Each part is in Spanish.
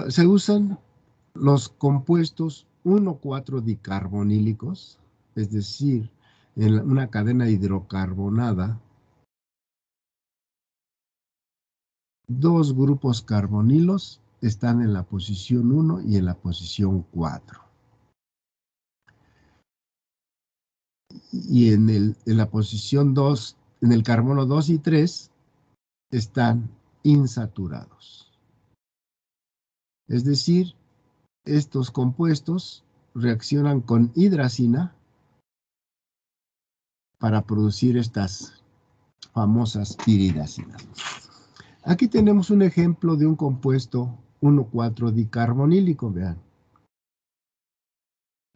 Se usan los compuestos 1,4 dicarbonílicos, es decir, en una cadena hidrocarbonada, dos grupos carbonilos están en la posición 1 y en la posición 4. Y en la posición 2, en el carbono 2 y 3, están insaturados. Es decir, estos compuestos reaccionan con hidracina para producir estas famosas piridacinas. Aquí tenemos un ejemplo de un compuesto 1,4 dicarbonílico, vean.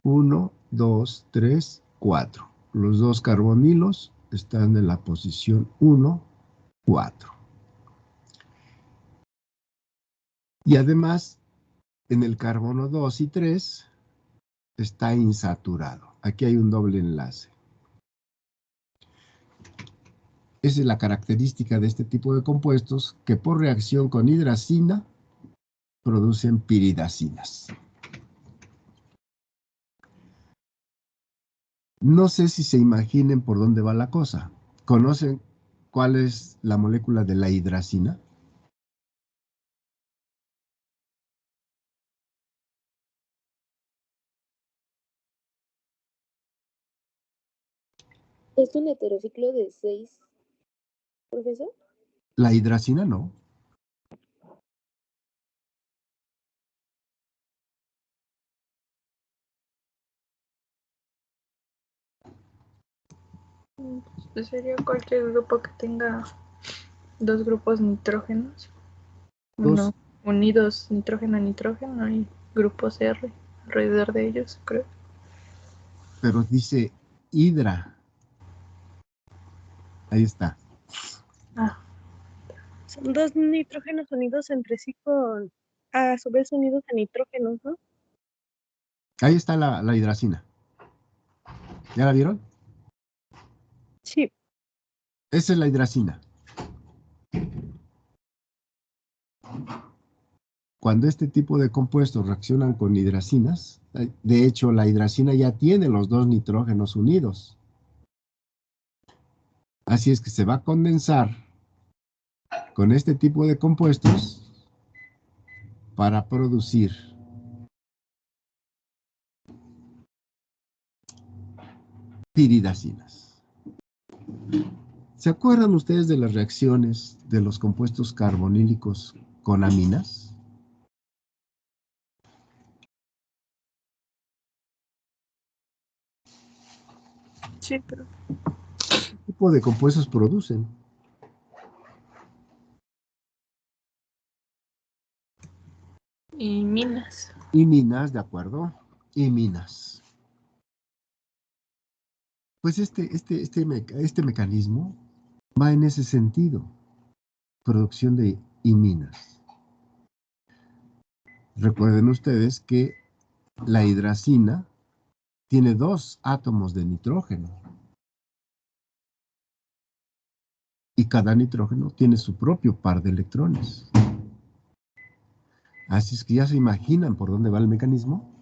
1, 2, 3, 4. Los dos carbonilos están en la posición 1, 4. Y además, en el carbono 2 y 3 está insaturado. Aquí hay un doble enlace. Esa es la característica de este tipo de compuestos que por reacción con hidracina producen piridacinas. No sé si se imaginen por dónde va la cosa. ¿Conocen cuál es la molécula de la hidracina? ¿Es un heterociclo de 6, profesor? La hidracina no. Pues sería cualquier grupo que tenga dos grupos nitrógenos. Uno unidos nitrógeno a nitrógeno y grupos R alrededor de ellos, creo. Pero dice hidra. Ahí está. Ah, Son dos nitrógenos unidos entre sí con, a su vez unidos a nitrógenos, ¿no? Ahí está la hidracina. ¿Ya la vieron? Sí. Esa es la hidracina. Cuando este tipo de compuestos reaccionan con hidracinas, de hecho la hidracina ya tiene los dos nitrógenos unidos. Así es que se va a condensar con este tipo de compuestos para producir piridacinas. ¿Se acuerdan ustedes de las reacciones de los compuestos carbonílicos con aminas? sí, pero ¿Qué tipo de compuestos producen? y minas. Iminas, ¿de acuerdo? Iminas. Pues este mecanismo va en ese sentido, producción de iminas. Recuerden ustedes que la hidracina tiene dos átomos de nitrógeno y cada nitrógeno tiene su propio par de electrones. Así es que ya se imaginan por dónde va el mecanismo.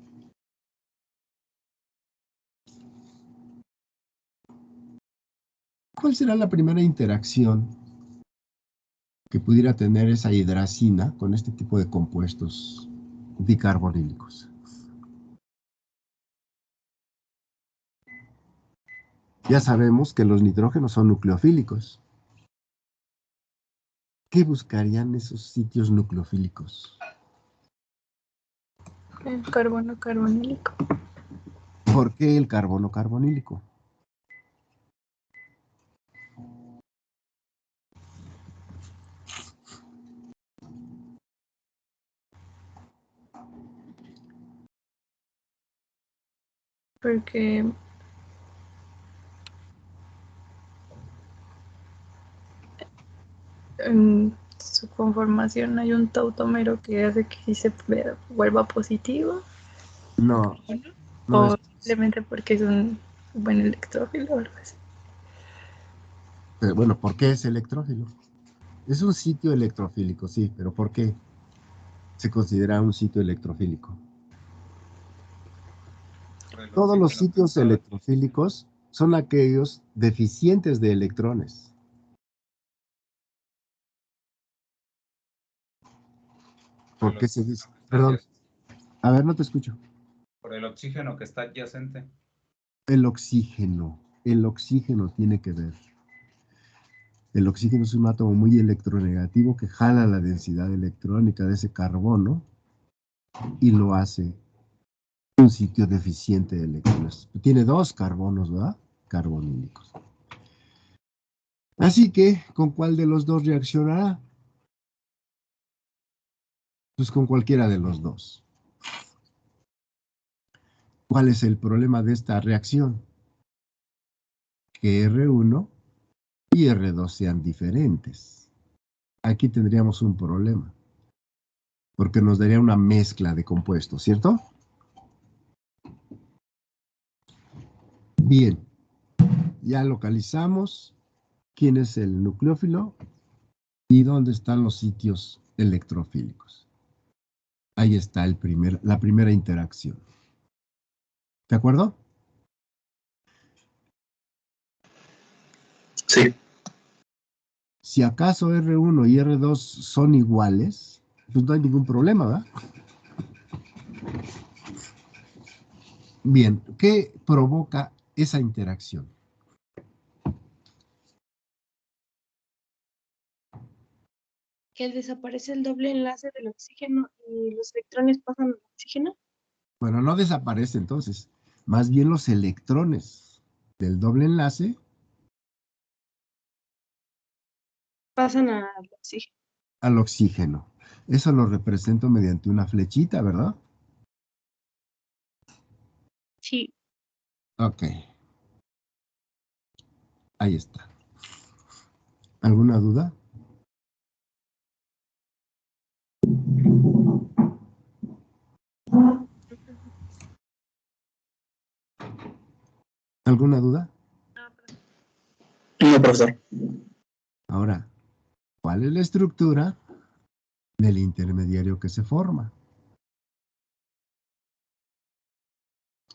¿Cuál será la primera interacción que pudiera tener esa hidracina con este tipo de compuestos dicarbonílicos? Ya sabemos que los nitrógenos son nucleofílicos. ¿Qué buscarían esos sitios nucleofílicos? El carbono carbonílico. ¿Por qué el carbono carbonílico? Porque en su conformación hay un tautómero que hace que sí se vuelva positivo. No, no O es. simplemente porque es un buen electrófilo o algo así. Pero bueno, ¿por qué es electrófilo? Es un sitio electrofílico, sí, pero ¿por qué? se considera un sitio electrofílico. Por el Todos los oxígeno que sitios está- electrofílicos son aquellos deficientes de electrones. ¿Por qué se dice? Perdón, a ver, no te escucho. Por el oxígeno que está adyacente. El oxígeno tiene que ver. El oxígeno es un átomo muy electronegativo que jala la densidad electrónica de ese carbono y lo hace un sitio deficiente de electrones. Tiene 2 carbonos, ¿verdad? Carbonílicos. Así que, ¿con cuál de los dos reaccionará? Pues con cualquiera de los dos. ¿Cuál es el problema de esta reacción? Que R1 y R2 sean diferentes. Aquí tendríamos un problema, porque nos daría una mezcla de compuestos, ¿cierto? Bien, ya localizamos quién es el nucleófilo y dónde están los sitios electrofílicos. Ahí está la primera interacción. ¿De acuerdo? Sí. Si acaso R1 y R2 son iguales, pues no hay ningún problema, ¿verdad? Bien, ¿qué provoca esa interacción? Que desaparece el doble enlace del oxígeno y los electrones pasan al oxígeno. Bueno, no desaparece entonces. Más bien los electrones del doble enlace Pasan al oxígeno. al oxígeno. Eso lo represento mediante una flechita, ¿verdad? Sí. Ok. Ahí está. ¿Alguna duda? ¿Alguna duda? No, profesor. Ahora, ¿cuál es la estructura del intermediario que se forma?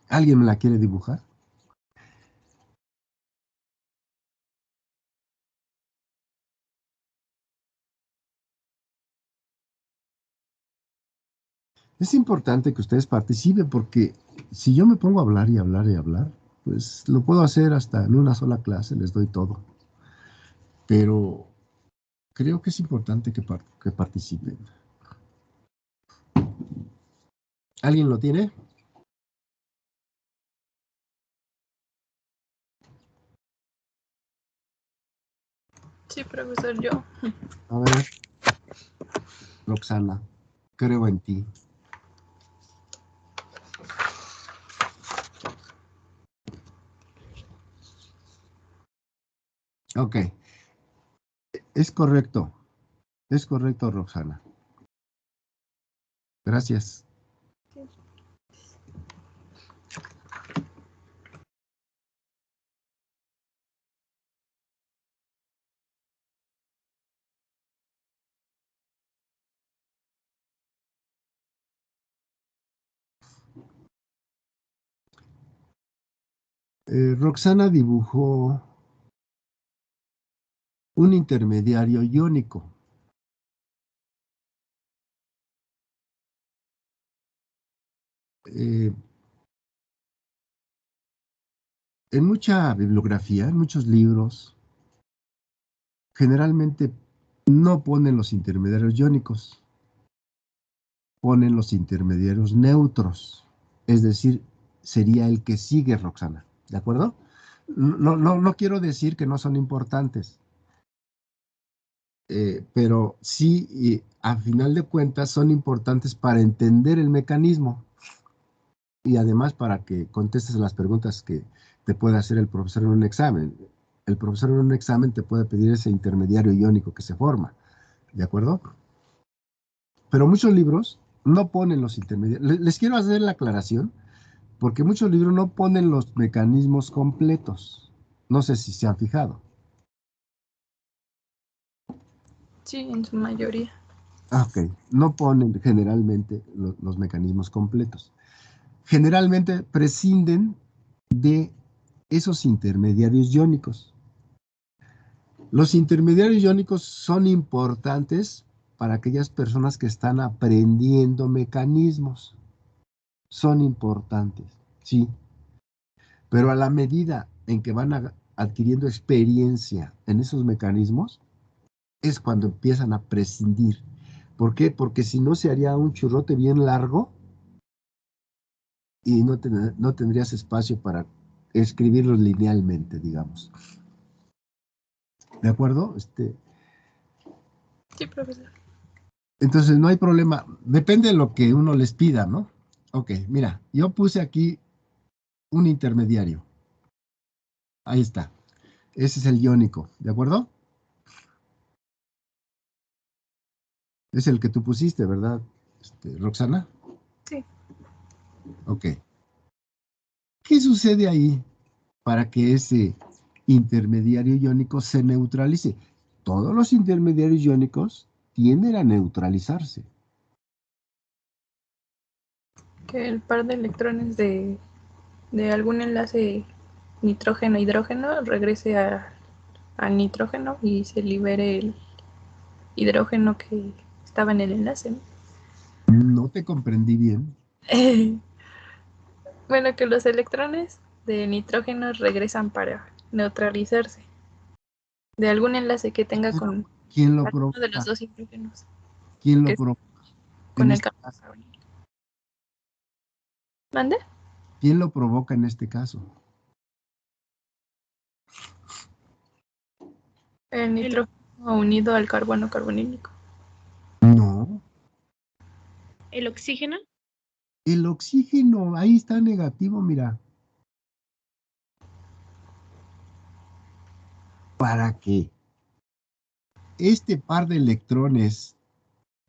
¿Alguien me la quiere dibujar? Es importante que ustedes participen porque si yo me pongo a hablar y hablar y hablar, pues lo puedo hacer hasta en una sola clase, les doy todo. Pero creo que es importante que participen. ¿Alguien lo tiene? Sí, profesor, yo. A ver, Roxana, creo en ti. Ok, es correcto, Roxana. Gracias. Roxana dibujó un intermediario iónico. En mucha bibliografía, en muchos libros, generalmente no ponen los intermediarios iónicos, ponen los intermediarios neutros, es decir, sería el que sigue Roxana, ¿de acuerdo? No quiero decir que no son importantes, pero sí, a final de cuentas, son importantes para entender el mecanismo y además para que contestes las preguntas que te puede hacer el profesor en un examen. El profesor en un examen te puede pedir ese intermediario iónico que se forma, ¿de acuerdo? Pero muchos libros no ponen los intermediarios. Les quiero hacer la aclaración, porque muchos libros no ponen los mecanismos completos. No sé si se han fijado. Sí, en su mayoría. Ok, no ponen generalmente los mecanismos completos. Generalmente prescinden de esos intermediarios iónicos. Los intermediarios iónicos son importantes para aquellas personas que están aprendiendo mecanismos. Son importantes, sí. Pero a la medida en que van adquiriendo experiencia en esos mecanismos, es cuando empiezan a prescindir. ¿Por qué? Porque si no se haría un churrote bien largo y no tendrías espacio para escribirlos linealmente, digamos. ¿De acuerdo? Sí, profesor. Entonces no hay problema. Depende de lo que uno les pida, ¿no? Ok, mira, yo puse aquí un intermediario. Ahí está. Ese es el iónico, ¿de acuerdo? Es el que tú pusiste, ¿verdad, Roxana? Sí. Ok. ¿Qué sucede ahí para que ese intermediario iónico se neutralice? Todos los intermediarios iónicos tienden a neutralizarse. Que el par de electrones de algún enlace nitrógeno-hidrógeno regrese al nitrógeno y se libere el hidrógeno que estaba en el enlace, ¿no? No te comprendí bien. Bueno, que los electrones de nitrógeno regresan para neutralizarse de algún enlace que tenga con ¿Quién lo alguno de los provoca? dos hidrógenos, ¿Quién lo que es provoca en con el este carbono caso? carbónico. ¿Mande? ¿Quién lo provoca en este caso? El nitrógeno unido al carbono carbonílico. No. ¿El oxígeno? El oxígeno, ahí está negativo, mira. Para que este par de electrones,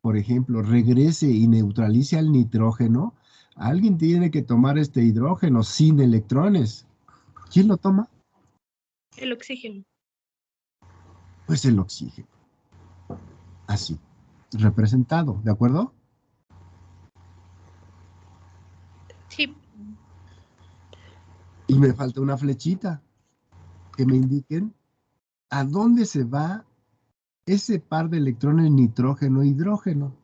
por ejemplo, regrese y neutralice al nitrógeno, alguien tiene que tomar este hidrógeno sin electrones. ¿Quién lo toma? El oxígeno. Pues el oxígeno. Así, representado, ¿de acuerdo? Sí. Y me falta una flechita que me indiquen a dónde se va ese par de electrones nitrógeno-hidrógeno.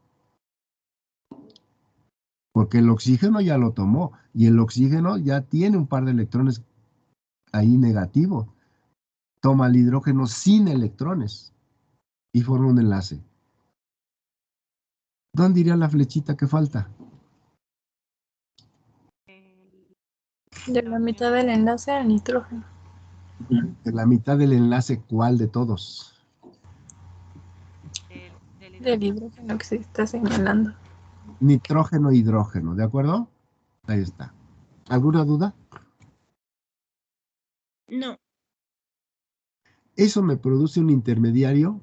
Porque el oxígeno ya lo tomó y el oxígeno ya tiene un par de electrones ahí negativo. Toma el hidrógeno sin electrones y forma un enlace. ¿Dónde iría la flechita que falta? De la mitad del enlace al nitrógeno. De la mitad del enlace, ¿cuál de todos? Del hidrógeno que se está señalando. Nitrógeno, hidrógeno, ¿de acuerdo? Ahí está. ¿Alguna duda? No. Eso me produce un intermediario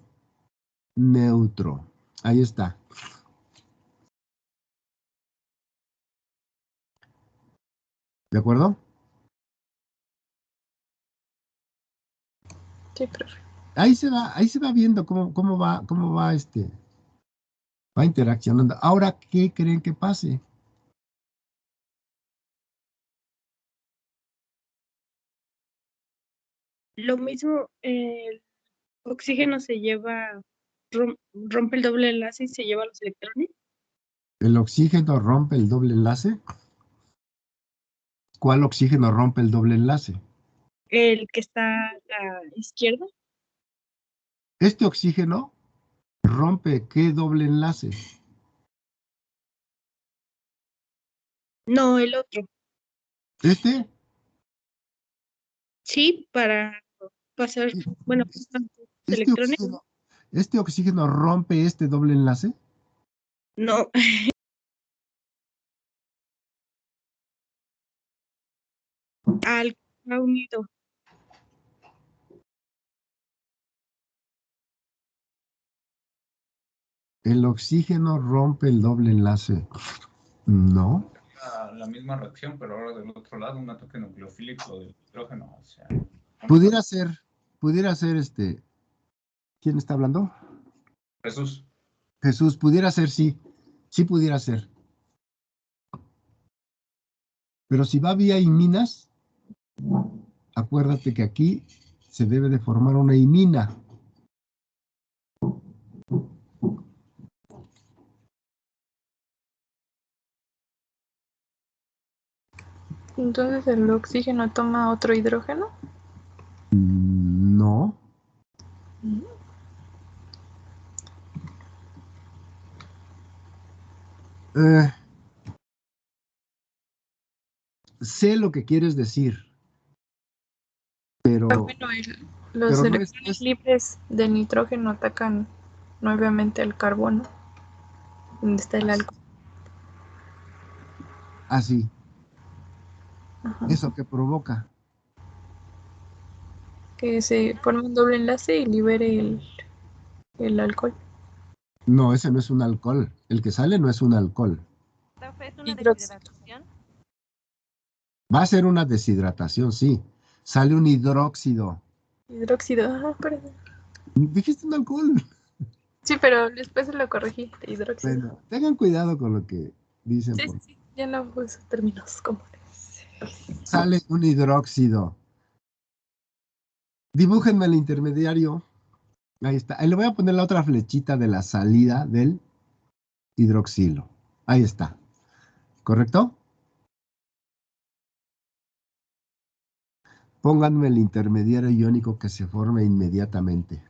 neutro. Ahí está. ¿De acuerdo? Sí, profe. Ahí se va viendo cómo va interaccionando. Ahora, ¿qué creen que pase? Lo mismo, el oxígeno se lleva, rompe el doble enlace y se lleva los electrones. ¿El oxígeno rompe el doble enlace? ¿Cuál oxígeno rompe el doble enlace? El que está a la izquierda. Este oxígeno rompe ¿qué doble enlace? No, el otro. Este, Sí, para pasar, bueno, los este electrones. oxígeno, este oxígeno rompe este doble enlace. No, al que está unido. El oxígeno rompe el doble enlace. No. La misma reacción, pero ahora del otro lado, un ataque nucleofílico del hidrógeno hacia... Pudiera ser ¿quién está hablando? Jesús. Jesús, pudiera ser, sí. Sí pudiera ser. Pero si va vía iminas, acuérdate que aquí se debe de formar una imina. Entonces el oxígeno toma otro hidrógeno. No. Sé lo que quieres decir, pero, Bueno, los pero no electrones libres de nitrógeno atacan nuevamente al carbono, donde está el alcohol. así. Ajá. ¿Eso que provoca? Que se forme un doble enlace y libere el alcohol. No, ese no es un alcohol. El que sale no es un alcohol. Profe, ¿es una Hidróxido. deshidratación? Va a ser una deshidratación, sí. Sale un hidróxido. Hidróxido, ajá, perdón. Dijiste un alcohol. Sí, pero después lo corregí, de hidróxido. Bueno, tengan cuidado con lo que dicen. Sí, sí, ya no uso términos comunes. Sale un hidróxido. Dibújenme el intermediario. Ahí está. Ahí le voy a poner la otra flechita de la salida del hidroxilo. Ahí está. ¿Correcto? Pónganme el intermediario iónico que se forme inmediatamente.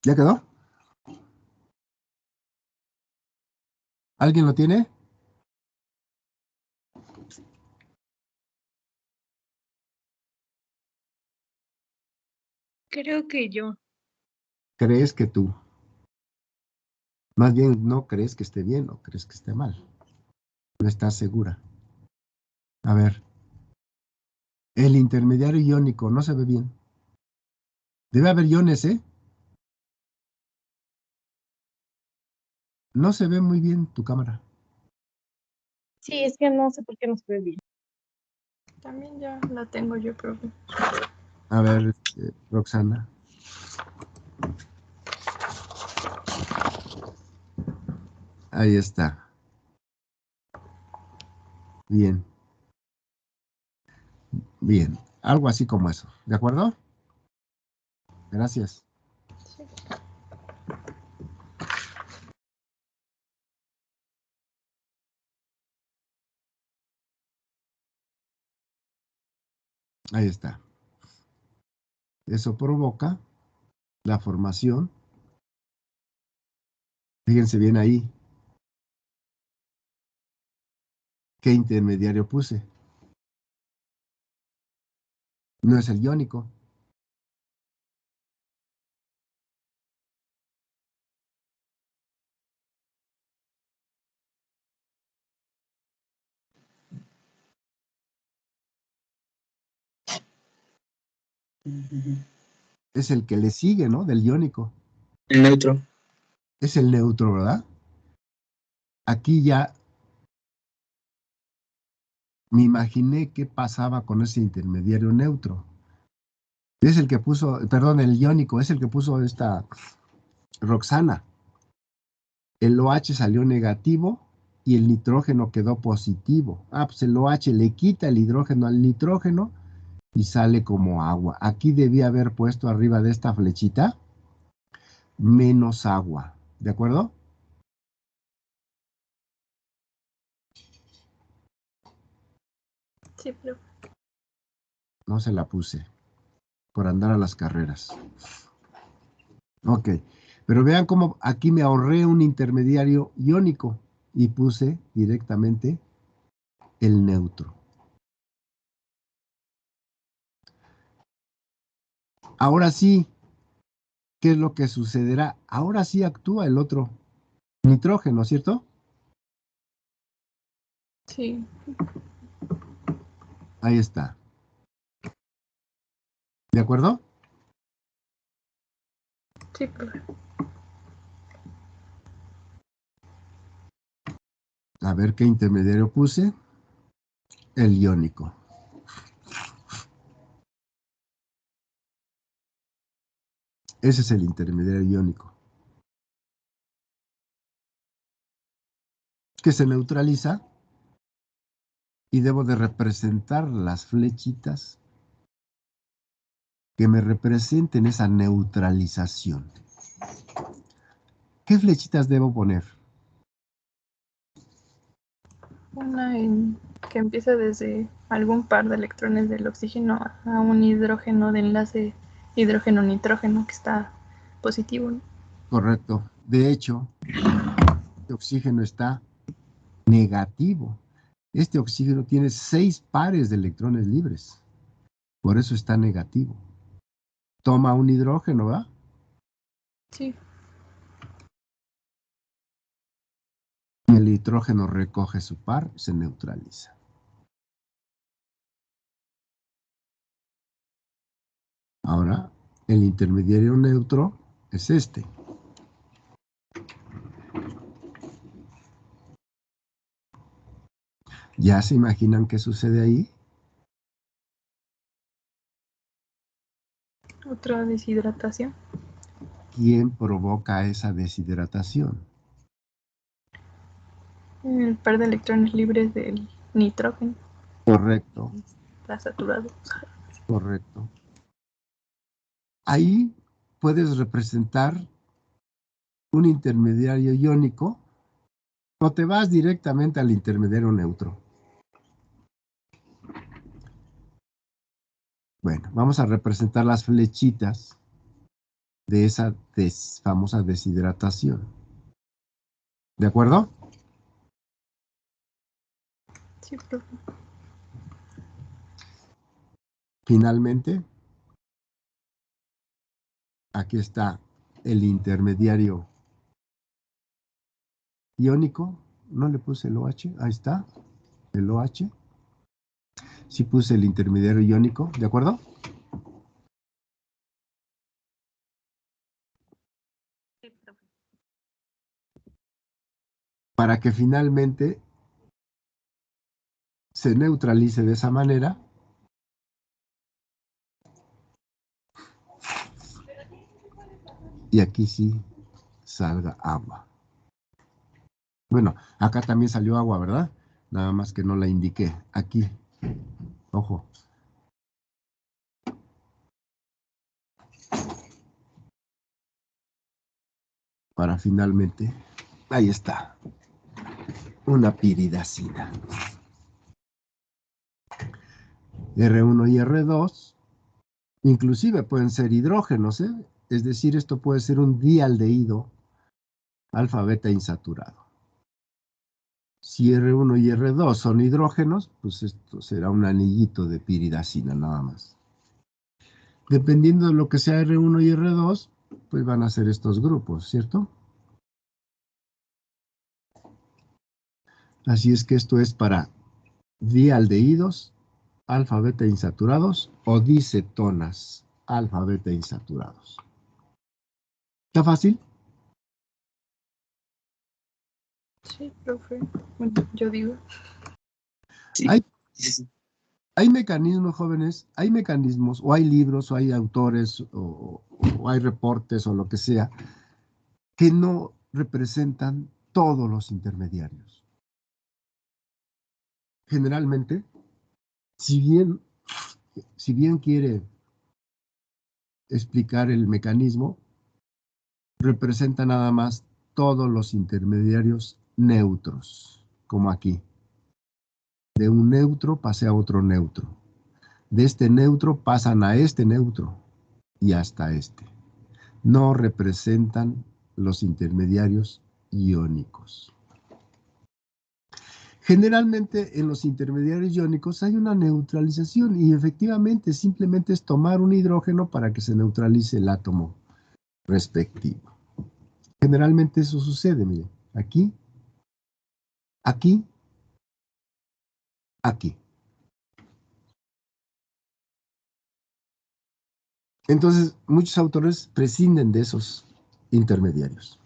¿Ya quedó? ¿Alguien lo tiene? Creo que yo. ¿Crees que tú? Más bien, no crees que esté bien o crees que esté mal. No estás segura. A ver. El intermediario iónico no se ve bien. Debe haber iones, ¿eh? No se ve muy bien tu cámara. Sí, es que no sé por qué no se ve bien. También ya la tengo yo, profe. A ver, Roxana. Ahí está. Bien. Bien. Algo así como eso. ¿De acuerdo? Gracias. Sí. Ahí está. Eso provoca la formación. Fíjense bien ahí. ¿Qué intermediario puse? No es el iónico. Es el que le sigue, ¿no? Del iónico. El neutro. Es el neutro, ¿verdad? Aquí ya me imaginé qué pasaba con ese intermediario neutro. Es el que puso, perdón, el iónico, es el que puso esta Roxana. El OH salió negativo y el nitrógeno quedó positivo. Pues el OH le quita el hidrógeno al nitrógeno y sale como agua. Aquí debía haber puesto arriba de esta flechita menos agua. ¿De acuerdo? Sí, profe. No se la puse por andar a las carreras. Ok, pero vean cómo aquí me ahorré un intermediario iónico y puse directamente el neutro. Ahora sí, ¿qué es lo que sucederá? Ahora sí actúa el otro nitrógeno, ¿cierto? Sí. Ahí está. ¿De acuerdo? Sí, profe. A ver qué intermediario puse. El iónico. Ese es el intermediario iónico. Que se neutraliza y debo de representar las flechitas que me representen esa neutralización. ¿Qué flechitas debo poner? Una que empieza desde algún par de electrones del oxígeno a un hidrógeno de enlace hidrógeno-nitrógeno que está positivo, ¿no? Correcto. De hecho, este oxígeno está negativo. Este oxígeno tiene 6 pares de electrones libres. Por eso está negativo. Toma un hidrógeno, ¿verdad? Sí. El nitrógeno recoge su par, se neutraliza. Ahora, el intermediario neutro es este. ¿Ya se imaginan qué sucede ahí? Otra deshidratación. ¿Quién provoca esa deshidratación? El par de electrones libres del nitrógeno Correcto, está saturado. correcto. Ahí puedes representar un intermediario iónico o te vas directamente al intermediario neutro. Bueno, vamos a representar las flechitas de esa famosa deshidratación. ¿De acuerdo? Sí, profe. Finalmente, aquí está el intermediario iónico. No le puse el OH, ahí está, el OH. Sí puse el intermediario iónico, ¿de acuerdo? Sí, profe. Para que finalmente se neutralice de esa manera. Y aquí sí salga agua. Bueno, acá también salió agua, ¿verdad? Nada más que no la indiqué. Aquí, ojo. Para finalmente, ahí está, una piridacina. R1 y R2, inclusive pueden ser hidrógenos, ¿eh? Es decir, esto puede ser un dialdehído alfa beta insaturado. Si R1 y R2 son hidrógenos, pues esto será un anillito de piridacina nada más. Dependiendo de lo que sea R1 y R2, pues van a ser estos grupos, ¿cierto? Así es que esto es para dialdehídos alfa beta insaturados o dicetonas alfa beta insaturados. ¿Está fácil? Sí, profe. Bueno, yo digo. Sí. Hay mecanismos, jóvenes, hay mecanismos, o hay libros, o hay autores, o hay reportes, o lo que sea, que no representan todos los intermediarios. Generalmente, si bien quiere explicar el mecanismo, representa nada más todos los intermediarios neutros, como aquí. De un neutro pasé a otro neutro. De este neutro pasan a este neutro y hasta este. No representan los intermediarios iónicos. Generalmente en los intermediarios iónicos hay una neutralización y efectivamente simplemente es tomar un hidrógeno para que se neutralice el átomo respectivo. Generalmente eso sucede, miren, aquí, aquí, aquí. Entonces, muchos autores prescinden de esos intermediarios.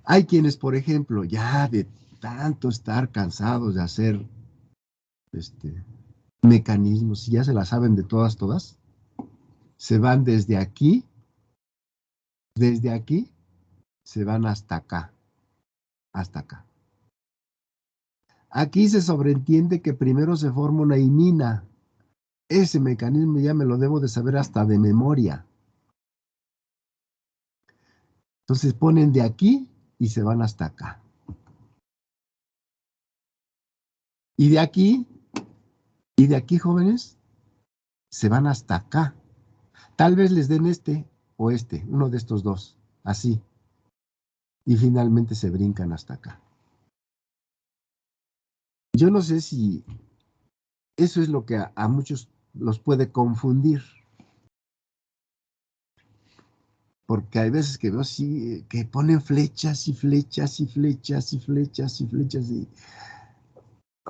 Hay quienes, por ejemplo, ya de tanto estar cansados de hacer mecanismos, y ya se la saben de todas, se van desde aquí, se van hasta acá, hasta acá. Aquí se sobreentiende que primero se forma una imina. Ese mecanismo ya me lo debo de saber hasta de memoria. Entonces ponen de aquí y se van hasta acá. Y de aquí, jóvenes, se van hasta acá. Tal vez les den este o este, uno de estos dos, así. Y finalmente se brincan hasta acá. Yo no sé si eso es lo que a muchos los puede confundir. Porque hay veces que veo así, que ponen flechas y flechas y flechas y flechas y flechas y...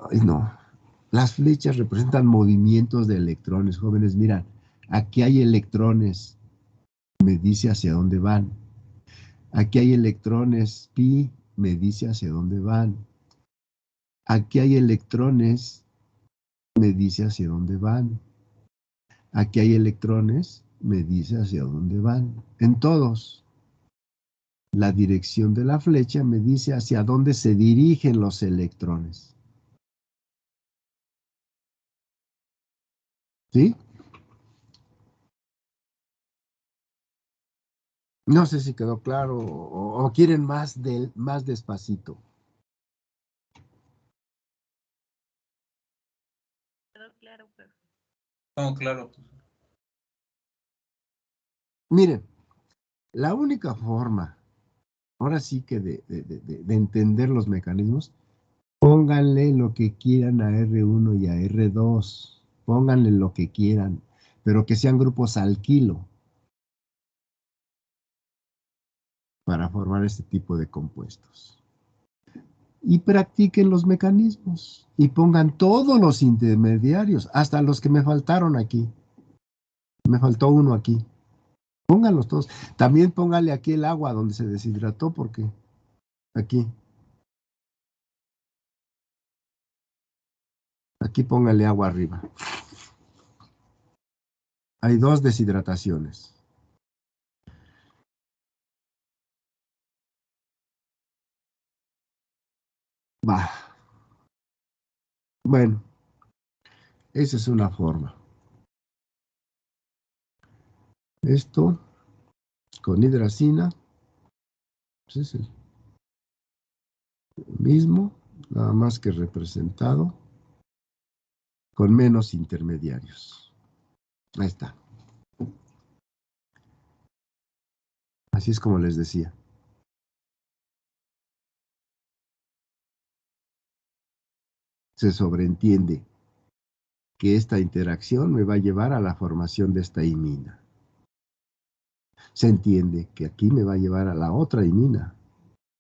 Ay, no. Las flechas representan movimientos de electrones, jóvenes. Miran, aquí hay electrones, me dice hacia dónde van. Aquí hay electrones, pi, me dice hacia dónde van. Aquí hay electrones, me dice hacia dónde van. Aquí hay electrones, me dice hacia dónde van. En todos. La dirección de la flecha me dice hacia dónde se dirigen los electrones. ¿Sí? No sé si quedó claro o quieren más despacito. Quedó claro, pero... No, claro. Miren, la única forma, ahora sí que de entender los mecanismos, pónganle lo que quieran a R1 y a R2. Pónganle lo que quieran, pero que sean grupos alquilo para formar este tipo de compuestos. Y practiquen los mecanismos y pongan todos los intermediarios, hasta los que me faltaron aquí. Me faltó uno aquí. Pónganlos todos. También póngale aquí el agua donde se deshidrató, porque aquí. Aquí póngale agua arriba. Hay dos deshidrataciones. Va. Bueno, esa es una forma. Esto con hidracina pues es el mismo, nada más que representado con menos intermediarios. Ahí está. Así es como les decía. Se sobreentiende que esta interacción me va a llevar a la formación de esta imina. Se entiende que aquí me va a llevar a la otra imina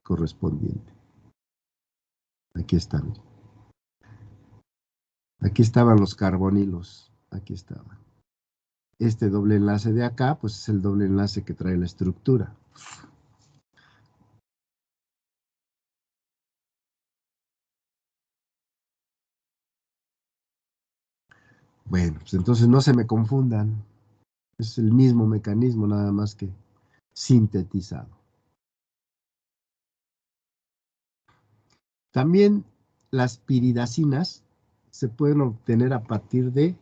correspondiente. Aquí están. Aquí estaban los carbonilos. Aquí estaban. Este doble enlace de acá, pues es el doble enlace que trae la estructura. Bueno, pues entonces no se me confundan. Es el mismo mecanismo, nada más que sintetizado. También las piridacinas se pueden obtener a partir de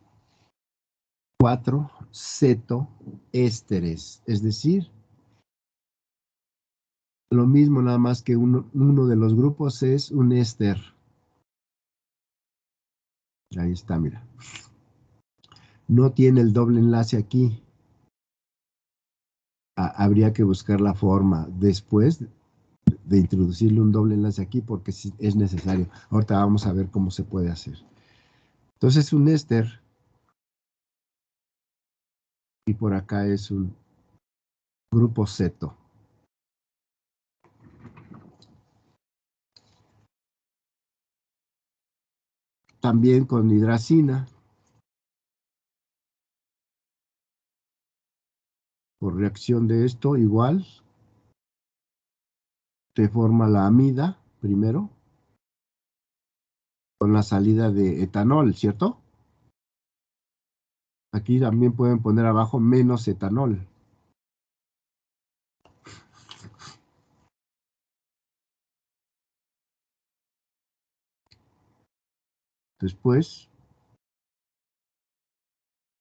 4 cetoésteres, es decir, lo mismo, nada más que uno de los grupos es un éster. Ahí está, mira. No tiene el doble enlace aquí. Habría que buscar la forma después de introducirle un doble enlace aquí porque es necesario. Ahorita vamos a ver cómo se puede hacer. Entonces un éster y por acá es un grupo ceto. También con hidracina, por reacción de esto, igual, se forma la amida primero, con la salida de etanol, ¿cierto? Aquí también pueden poner abajo menos etanol. Después,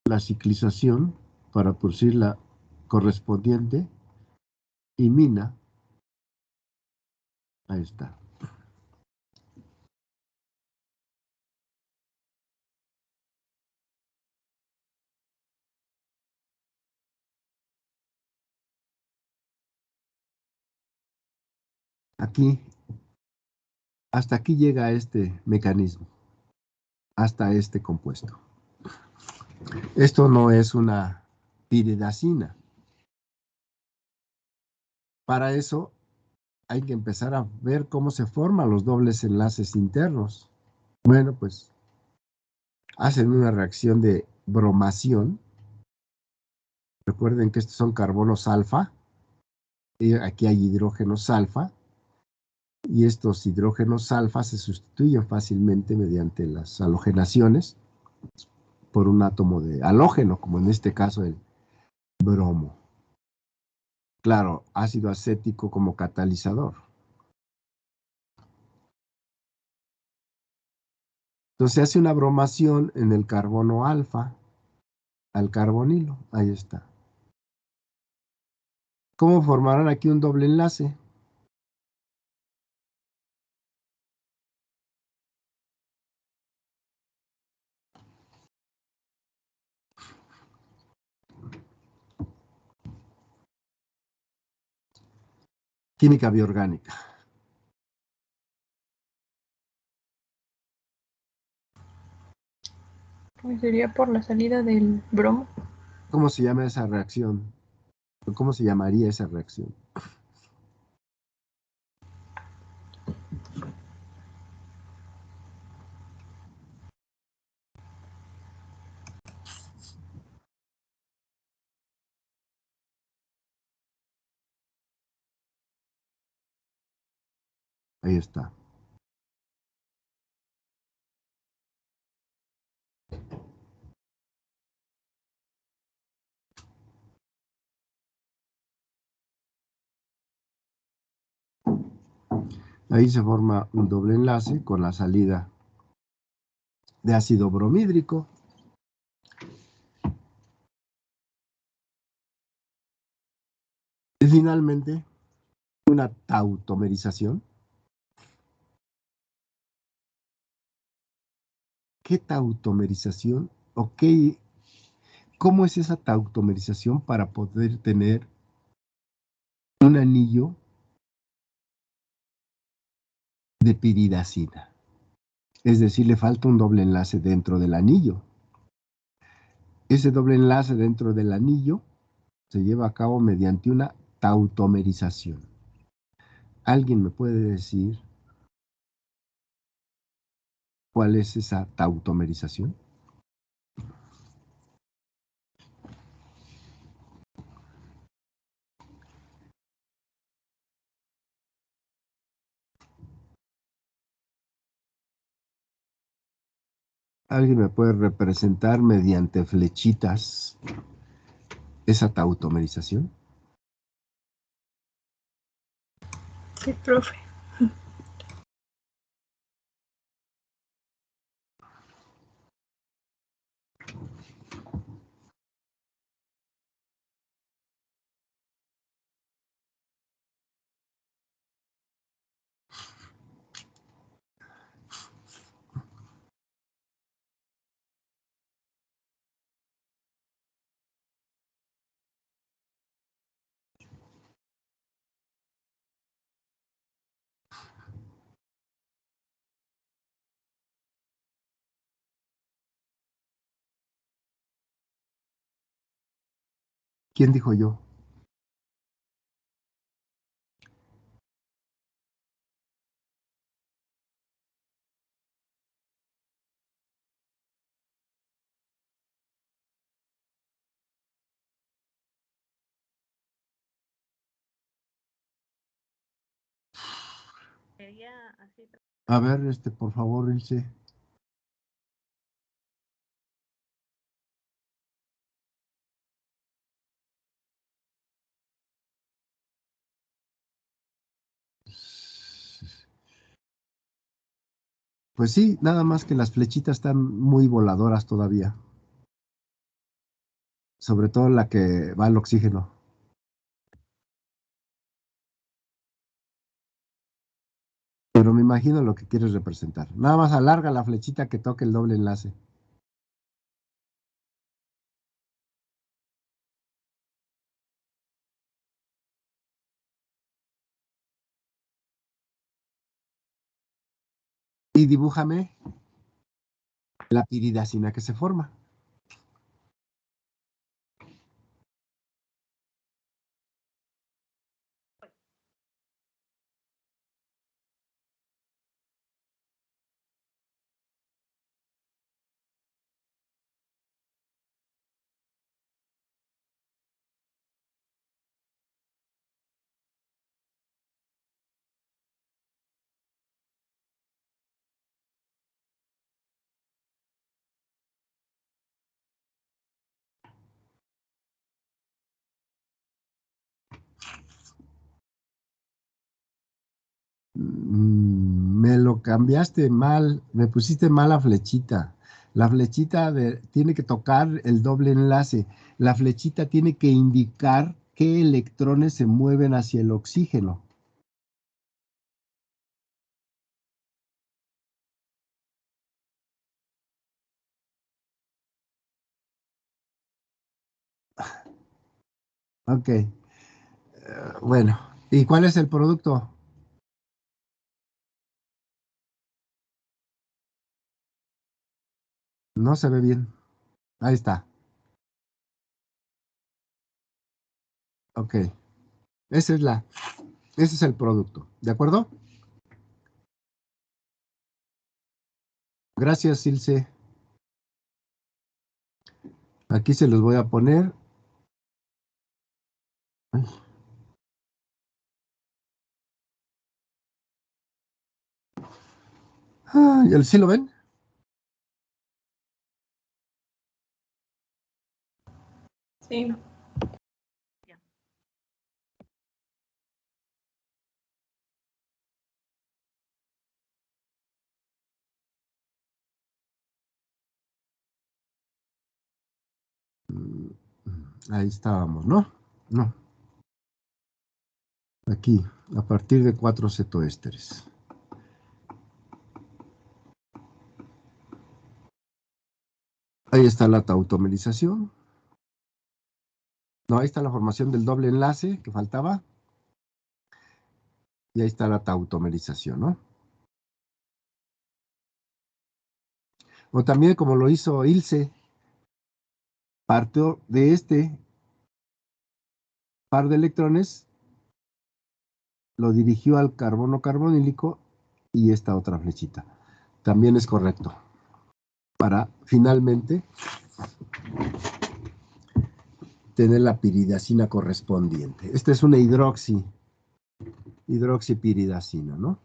la ciclización para producir la correspondiente imina. Ahí está. Aquí, hasta aquí llega este mecanismo, hasta este compuesto. Esto no es una piridacina. Para eso hay que empezar a ver cómo se forman los dobles enlaces internos. Bueno, pues hacen una reacción de bromación. Recuerden que estos son carbonos alfa. Y aquí hay hidrógenos alfa. Y estos hidrógenos alfa se sustituyen fácilmente mediante las halogenaciones por un átomo de halógeno, como en este caso el bromo. Claro, ácido acético como catalizador. Entonces se hace una bromación en el carbono alfa al carbonilo. Ahí está. ¿Cómo formarán aquí un doble enlace? Química bioorgánica. Pues sería por la salida del bromo. ¿Cómo se llama esa reacción? ¿Cómo se llamaría esa reacción? Ahí está. Ahí se forma un doble enlace con la salida de ácido bromhídrico. Y finalmente, una tautomerización. ¿Qué tautomerización? ¿O cómo es esa tautomerización para poder tener un anillo de piridacina? Es decir, le falta un doble enlace dentro del anillo. Ese doble enlace dentro del anillo se lleva a cabo mediante una tautomerización. ¿Alguien me puede decir cuál es esa tautomerización? ¿Alguien me puede representar mediante flechitas esa tautomerización? Sí, profe. ¿Quién dijo yo? Sería así. A ver, por favor, Ilse. Pues sí, nada más que las flechitas están muy voladoras todavía. Sobre todo la que va al oxígeno. Pero me imagino lo que quieres representar. Nada más alarga la flechita que toque el doble enlace. Y dibújame la piridacina que se forma. Me lo cambiaste mal, me pusiste mala flechita. La flechita tiene que tocar el doble enlace. La flechita tiene que indicar qué electrones se mueven hacia el oxígeno. Ok. Bueno, ¿y cuál es el producto? No se ve bien. Ahí está. Ok. Ese es el producto. ¿De acuerdo? Gracias, Ilse. Aquí se los voy a poner. Ay. ¿Sí lo ven? Sí. Ahí estábamos, ¿no? No. Aquí, a partir de 4 cetoésteres. Ahí está la tautomerización. No, ahí está la formación del doble enlace que faltaba. Y ahí está la tautomerización, ¿no? O también como lo hizo Ilse, partió de este par de electrones, lo dirigió al carbono carbonílico y esta otra flechita. También es correcto. Para finalmente tener la piridacina correspondiente. Esta es una hidroxipiridacina, ¿no?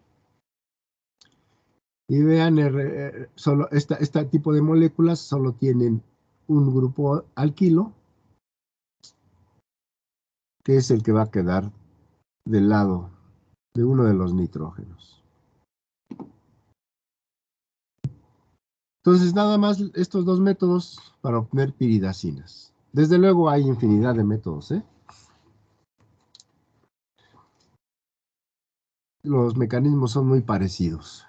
Y vean, solo este tipo de moléculas solo tienen un grupo alquilo, que es el que va a quedar del lado de uno de los nitrógenos. Entonces, nada más estos dos métodos para obtener piridacinas. Desde luego hay infinidad de métodos, ¿eh? Los mecanismos son muy parecidos.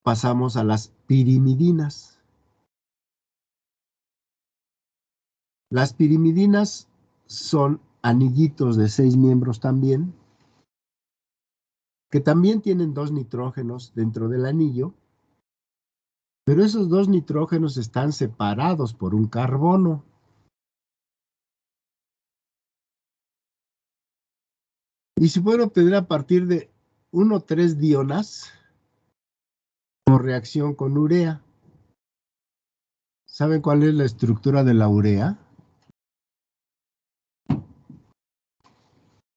Pasamos a las pirimidinas. Las pirimidinas son anillitos de 6 miembros también, que también tienen 2 nitrógenos dentro del anillo, pero esos 2 nitrógenos están separados por un carbono. Y se pueden obtener a partir de 1 o 3 dionas por reacción con urea. ¿Saben cuál es la estructura de la urea?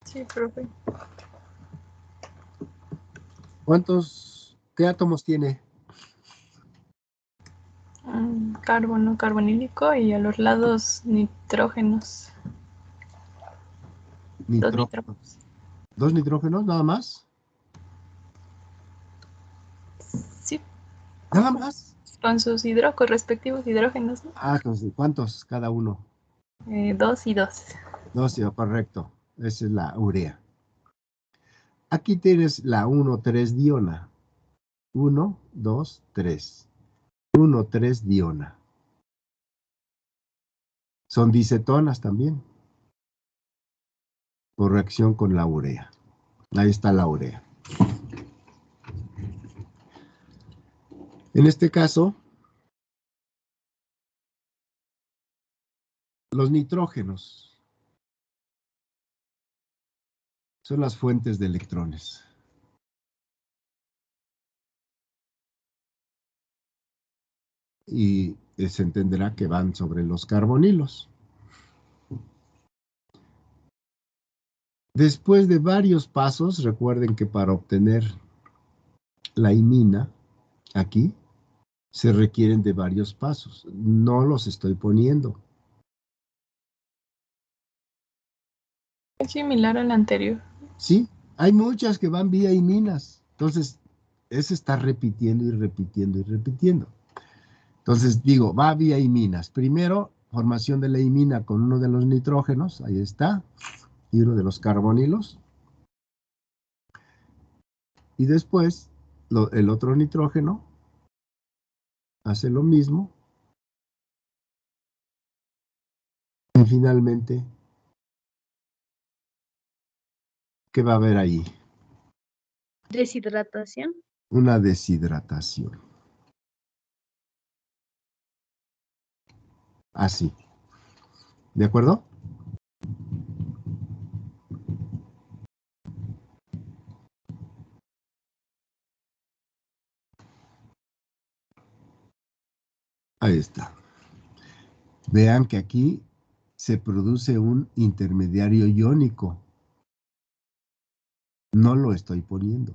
Sí, profe. ¿Qué átomos tiene? Carbono carbonílico y a los lados nitrógenos. Dos Nitrógeno. nitrógenos. ¿Dos nitrógenos nada más? Sí, ¿Nada más? con sus respectivos hidrógenos, ¿no? Ah, ¿cuántos cada uno? 2 y 2. Dos, sí, correcto. Esa es la urea. Aquí tienes la 1,3 diona. 1, 2, 3. 1,3 diona. Son dicetonas también. Por reacción con la urea. Ahí está la urea. En este caso, los nitrógenos son las fuentes de electrones. Y se entenderá que van sobre los carbonilos. Después de varios pasos, recuerden que para obtener la imina, aquí, se requieren de varios pasos. No los estoy poniendo. Es similar al anterior. Sí, hay muchas que van vía iminas. Entonces, ese está repitiendo y repitiendo y repitiendo. Entonces, digo, va vía iminas. Primero, formación de la imina con uno de los nitrógenos, ahí está, y uno de los carbonilos. Y después, el otro nitrógeno hace lo mismo. Y finalmente, ¿qué va a haber ahí? Deshidratación. Una deshidratación. Así. ¿De acuerdo? Ahí está. Vean que aquí se produce un intermediario iónico. No lo estoy poniendo.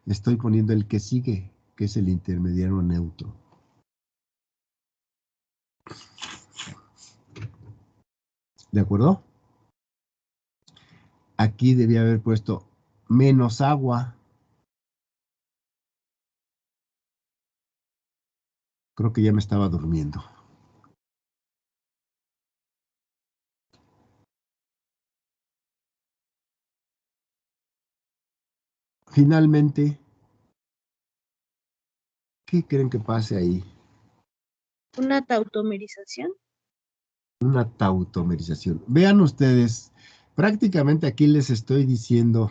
Estoy poniendo el que sigue, que es el intermediario neutro. ¿De acuerdo? Aquí debía haber puesto menos agua. Creo que ya me estaba durmiendo. Finalmente, ¿qué creen que pase ahí? Una tautomerización. Una tautomerización. Vean ustedes, prácticamente aquí les estoy diciendo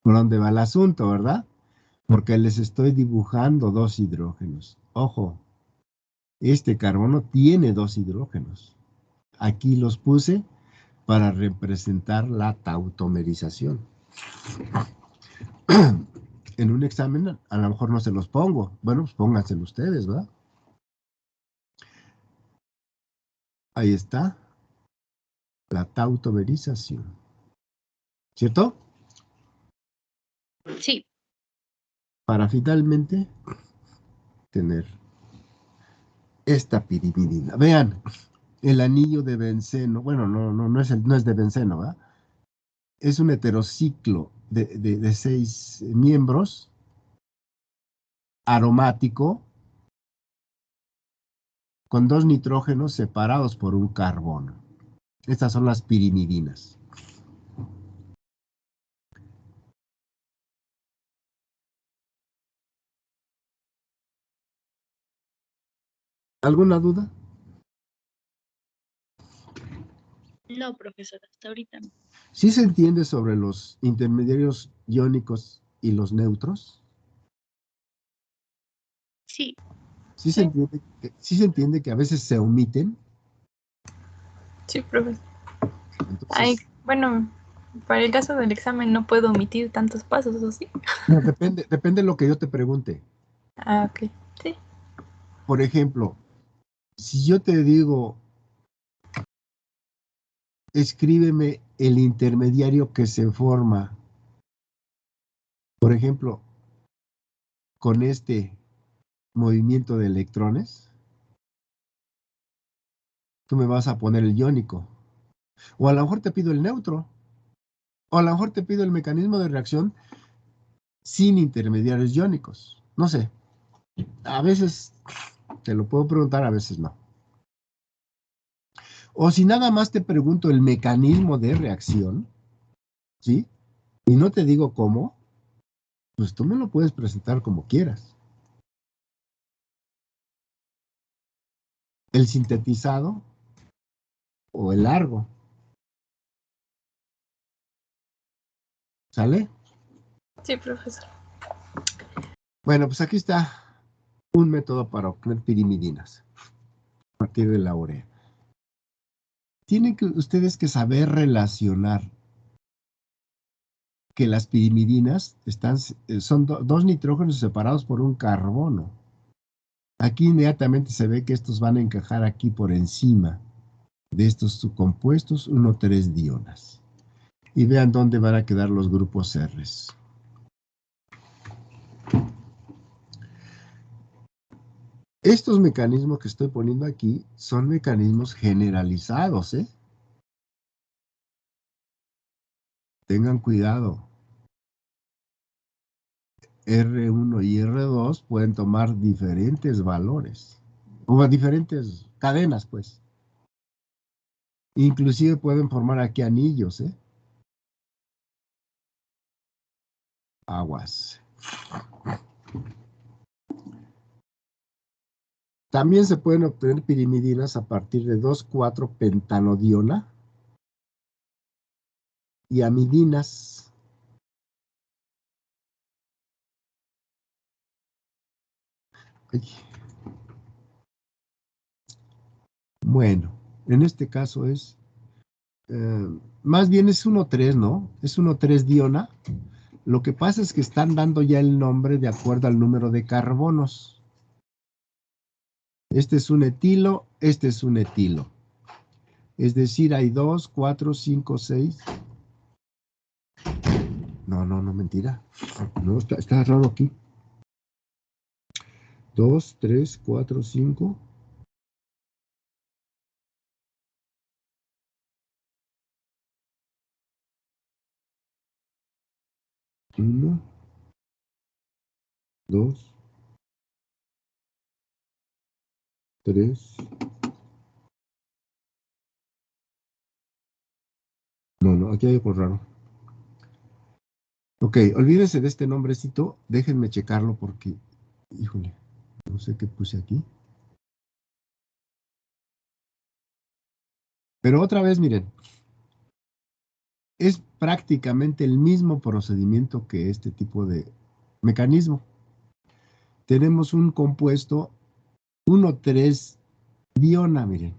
por dónde va el asunto, ¿verdad? Porque les estoy dibujando dos hidrógenos. Ojo, este carbono tiene dos hidrógenos. Aquí los puse para representar la tautomerización. En un examen a lo mejor no se los pongo. Bueno, pues pónganselo ustedes, ¿verdad? Ahí está la tautomerización. ¿Cierto? Sí. Para finalmente tener esta pirimidina. Vean, el anillo de benceno, bueno, no es de benceno, ¿verdad? Es un heterociclo de 6 miembros, aromático, con 2 nitrógenos separados por un carbono. Estas son las pirimidinas. ¿Alguna duda? No, profesor, hasta ahorita no. ¿Sí se entiende sobre los intermediarios iónicos y los neutros? Sí. ¿Sí se entiende que a veces se omiten? Sí, profe. Ay, Entonces, bueno, para el caso del examen no puedo omitir tantos pasos, ¿o sí? no, depende de lo que yo te pregunte. Ah, ok. Sí. Por ejemplo, si yo te digo escríbeme el intermediario que se forma. Por ejemplo, con este movimiento de electrones, tú me vas a poner el iónico. O a lo mejor te pido el neutro. O a lo mejor te pido el mecanismo de reacción sin intermediarios iónicos. No sé. A veces te lo puedo preguntar, a veces no. O si nada más te pregunto el mecanismo de reacción, ¿sí? Y no te digo cómo, pues tú me lo puedes presentar como quieras. El sintetizado o el largo. ¿Sale? Sí, profesor. Bueno, pues aquí está un método para obtener pirimidinas a partir de la urea. Tienen que ustedes que saber relacionar que las pirimidinas son dos nitrógenos separados por un carbono. Aquí inmediatamente se ve que estos van a encajar aquí por encima de estos subcompuestos 1,3 dionas. Y vean dónde van a quedar los grupos R. Estos mecanismos que estoy poniendo aquí son mecanismos generalizados, ¿eh? Tengan cuidado. R1 y R2 pueden tomar diferentes valores, o diferentes cadenas, pues. Inclusive pueden formar aquí anillos, ¿eh? Aguas. También se pueden obtener pirimidinas a partir de 2,4-pentanodiona y amidinas. Ay. Bueno, en este caso es, más bien es 1,3, ¿no? Es 1,3 diona. Lo que pasa es que están dando ya el nombre de acuerdo al número de carbonos. Este es un etilo, este es un etilo. Es decir, hay 2, 4, 5, 6. No, mentira. No, está raro aquí. 2, 3, 4, 5. 1, 2, 3. No, aquí hay algo raro. Ok, olvídense de este nombrecito. Déjenme checarlo porque, híjole, no sé qué puse aquí. Pero otra vez, miren, es prácticamente el mismo procedimiento que este tipo de mecanismo. Tenemos un compuesto 1,3 diona, miren.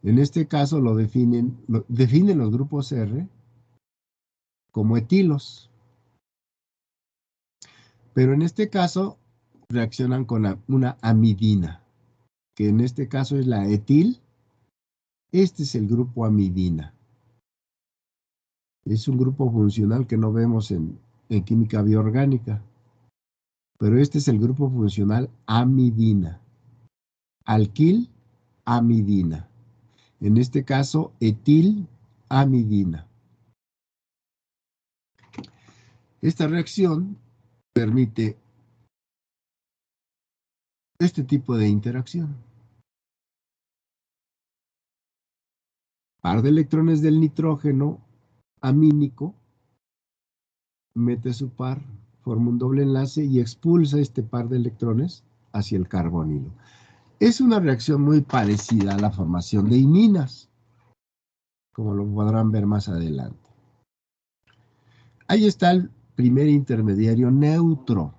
En este caso definen los grupos R como etilos. Pero en este caso reaccionan con una amidina, que en este caso es la etil. Este es el grupo amidina. Es un grupo funcional que no vemos en química bioorgánica. Pero este es el grupo funcional amidina. Alquil amidina. En este caso, etil amidina. Esta reacción permite este tipo de interacción. Par de electrones del nitrógeno amínico mete su par, forma un doble enlace y expulsa este par de electrones hacia el carbonilo. Es una reacción muy parecida a la formación de iminas, como lo podrán ver más adelante. Ahí está el primer intermediario neutro.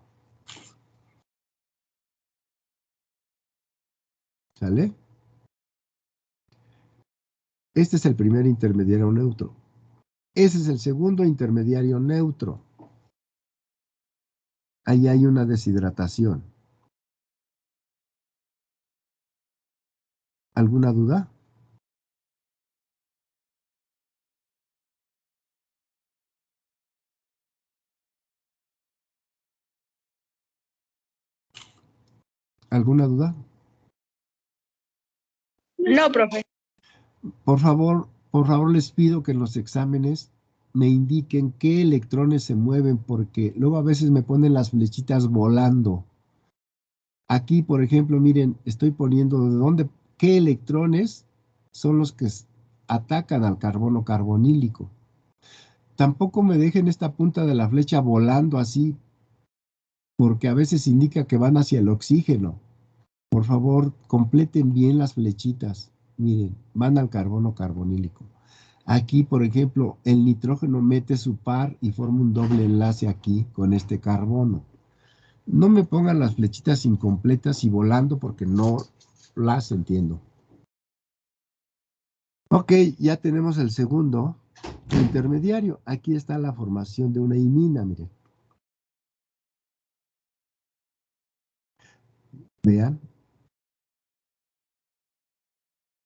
¿Sale? Este es el primer intermediario neutro. Ese es el segundo intermediario neutro. Ahí hay una deshidratación. ¿Alguna duda? ¿Alguna duda? No, profe. Por favor les pido que en los exámenes me indiquen qué electrones se mueven, porque luego a veces me ponen las flechitas volando. Aquí, por ejemplo, miren, estoy poniendo qué electrones son los que atacan al carbono carbonílico. Tampoco me dejen esta punta de la flecha volando así, porque a veces indica que van hacia el oxígeno. Por favor, completen bien las flechitas. Miren, van al carbono carbonílico. Aquí, por ejemplo, el nitrógeno mete su par y forma un doble enlace aquí con este carbono. No me pongan las flechitas incompletas y volando porque no las entiendo. Ok, ya tenemos el segundo intermediario. Aquí está la formación de una imina, miren. Vean.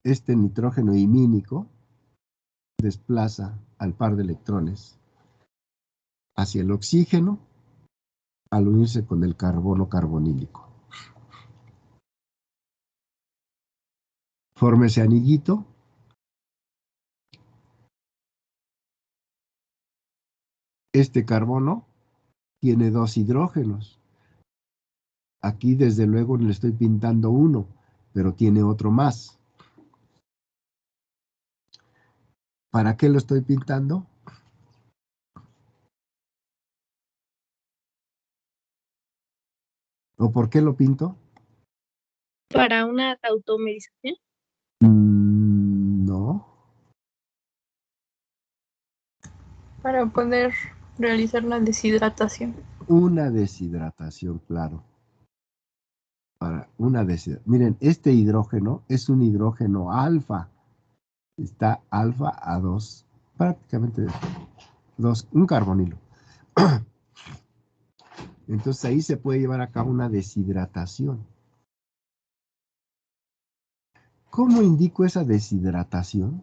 Este nitrógeno imínico desplaza al par de electrones hacia el oxígeno al unirse con el carbono carbonílico. Forma ese anillito. Este carbono tiene dos hidrógenos. Aquí desde luego le estoy pintando uno, pero tiene otro más. ¿Para qué lo estoy pintando? ¿O por qué lo pinto? Para una automedización. No. Para poder realizar la deshidratación. Una deshidratación, claro. Para una deshidratación. Miren, este hidrógeno es un hidrógeno alfa. Está alfa a 2, prácticamente 2, un carbonilo. Entonces ahí se puede llevar a cabo una deshidratación. ¿Cómo indico esa deshidratación?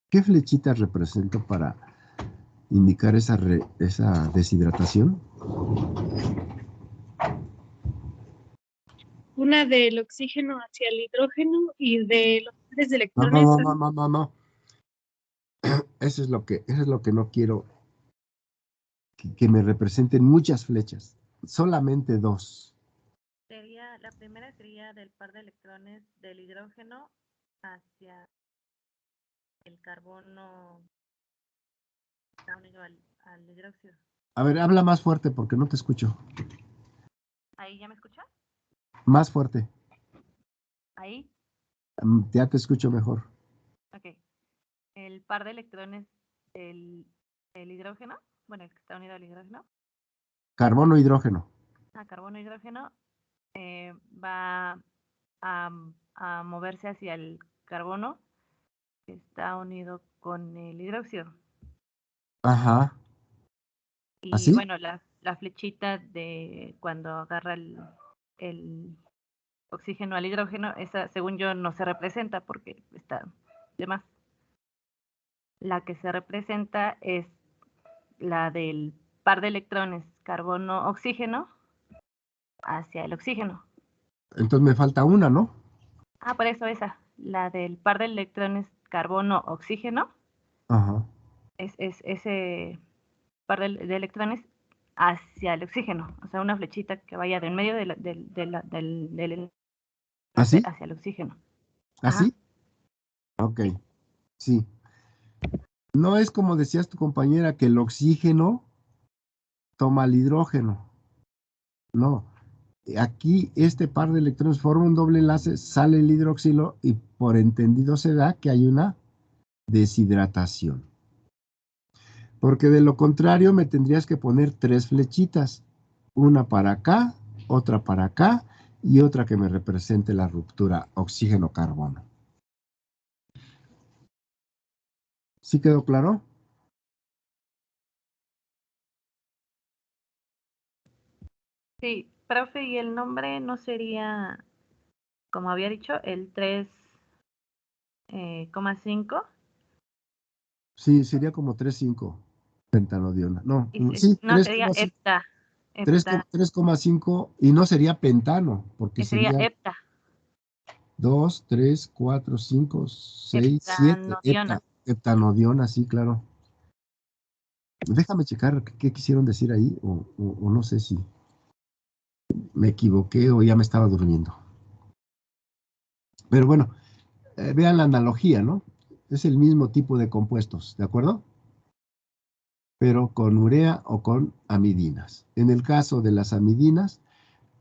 ¿Qué flechitas represento para indicar esa deshidratación? Una del oxígeno hacia el hidrógeno y de los pares de No, electrones. no. Eso es lo que no quiero, que me representen muchas flechas. Solamente dos. La primera sería del par de electrones del hidrógeno hacia el carbono está unido al hidróxido. A ver, habla más fuerte porque no te escucho. ¿Ahí ya me escucha? Más fuerte. Ahí, Ya te escucho mejor. ok. El par de electrones del hidrógeno, bueno, el que está unido al hidrógeno, Carbono, hidrógeno. a carbono hidrógeno, va a moverse hacia el carbono que está unido con el hidróxido. Ajá. Y ¿Así? bueno, la flechita de cuando agarra el oxígeno al hidrógeno, esa según yo no se representa porque está de más. La que se representa es la del par de electrones carbono-oxígeno hacia el oxígeno. Entonces me falta una, ¿no? Ah, por eso esa, la del par de electrones carbono-oxígeno, Ajá. es ese par de electrones hacia el oxígeno, o sea, una flechita que vaya de en medio del enlace ¿Así? hacia el oxígeno. Ajá. ¿Así? Ok, sí. No es como decías tu compañera que el oxígeno toma el hidrógeno. No. Aquí este par de electrones forma un doble enlace, sale el hidroxilo y por entendido se da que hay una deshidratación. Porque de lo contrario me tendrías que poner tres flechitas. Una para acá, otra para acá y otra que me represente la ruptura oxígeno-carbono. ¿Sí quedó claro? Sí, profe, y el nombre no sería, como había dicho, el 3,5. Sí, sería como 3,5 pentanodiona. No, Y sí, no, sería 3,5. hepta, 3,5 y no sería pentano, porque sería sería hepta, 2, 3, 4, 5, 6, 7. heptanodiona. Heptanodiona, sí, claro. Déjame checar qué quisieron decir ahí, o no sé si me equivoqué o ya me estaba durmiendo. Pero bueno, vean la analogía, ¿no? Es el mismo tipo de compuestos, ¿de acuerdo? Pero con urea o con amidinas. En el caso de las amidinas,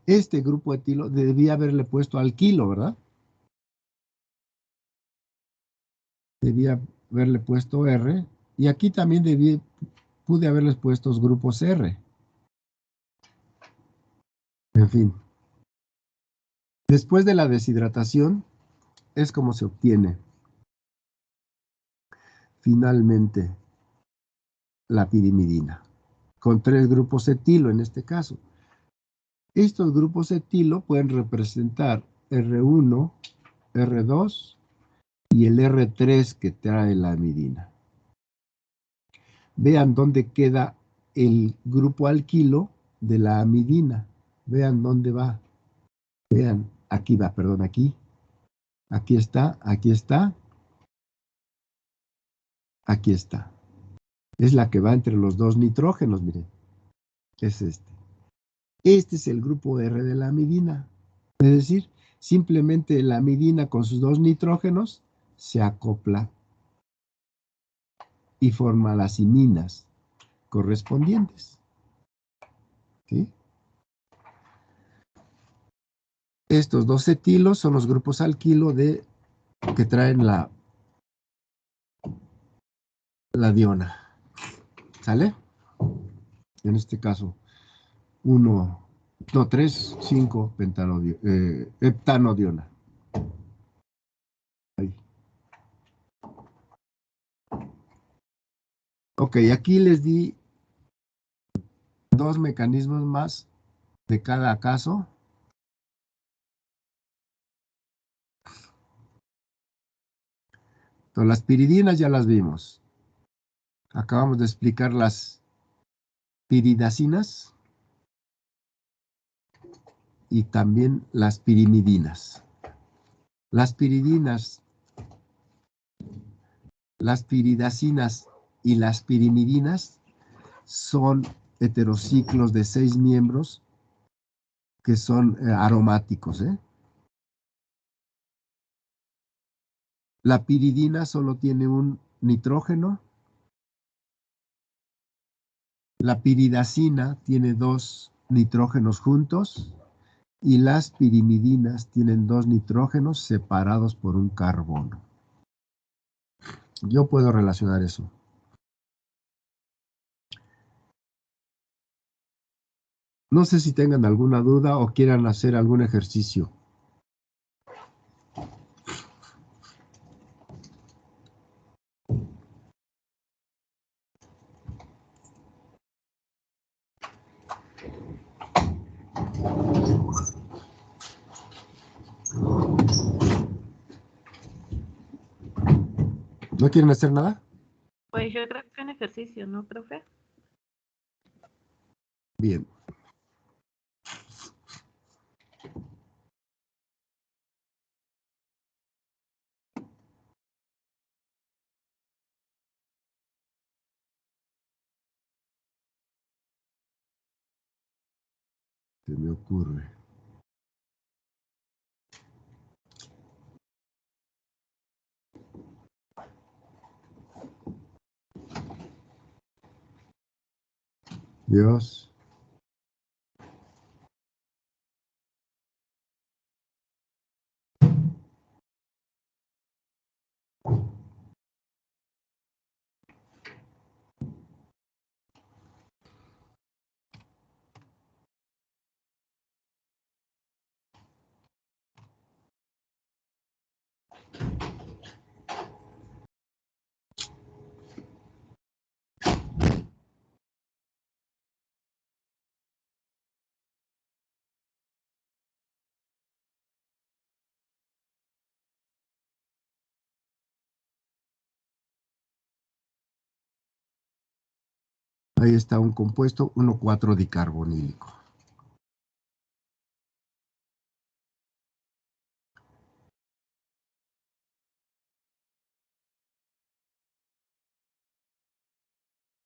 este grupo etilo debía haberle puesto alquilo, ¿verdad? Debía haberle puesto R, y aquí también pude haberles puesto grupos R. En fin. Después de la deshidratación, es como se obtiene finalmente la pirimidina, con 3 grupos etilo en este caso. Estos grupos etilo pueden representar R1, R2 y el R3 que trae la amidina. Vean dónde queda el grupo alquilo de la amidina. Vean dónde va. Vean, aquí va, perdón, aquí. Aquí está, aquí está. Aquí está. Es la que va entre los dos nitrógenos, miren. Es este. Este es el grupo R de la amidina. Es decir, simplemente la amidina con sus dos nitrógenos se acopla y forma las iminas correspondientes. ¿Sí? Estos dos etilos son los grupos alquilo que traen la diona. ¿Sale? En este caso, 3, 5 heptanodiona. Ahí. Ok, aquí les di 2 mecanismos más de cada caso. Entonces, las piridinas ya las vimos. Acabamos de explicar las piridacinas y también las pirimidinas. Las piridinas, las piridacinas y las pirimidinas son heterociclos de 6 miembros que son aromáticos. La piridina solo tiene un nitrógeno. La piridacina tiene 2 nitrógenos juntos y las pirimidinas tienen 2 nitrógenos separados por un carbono. Yo puedo relacionar eso. No sé si tengan alguna duda o quieran hacer algún ejercicio. ¿No quieren hacer nada? Pues yo creo que es un ejercicio, ¿no, profe? Bien. Se me ocurre. Dios. Ahí está un compuesto 1,4-dicarbonílico.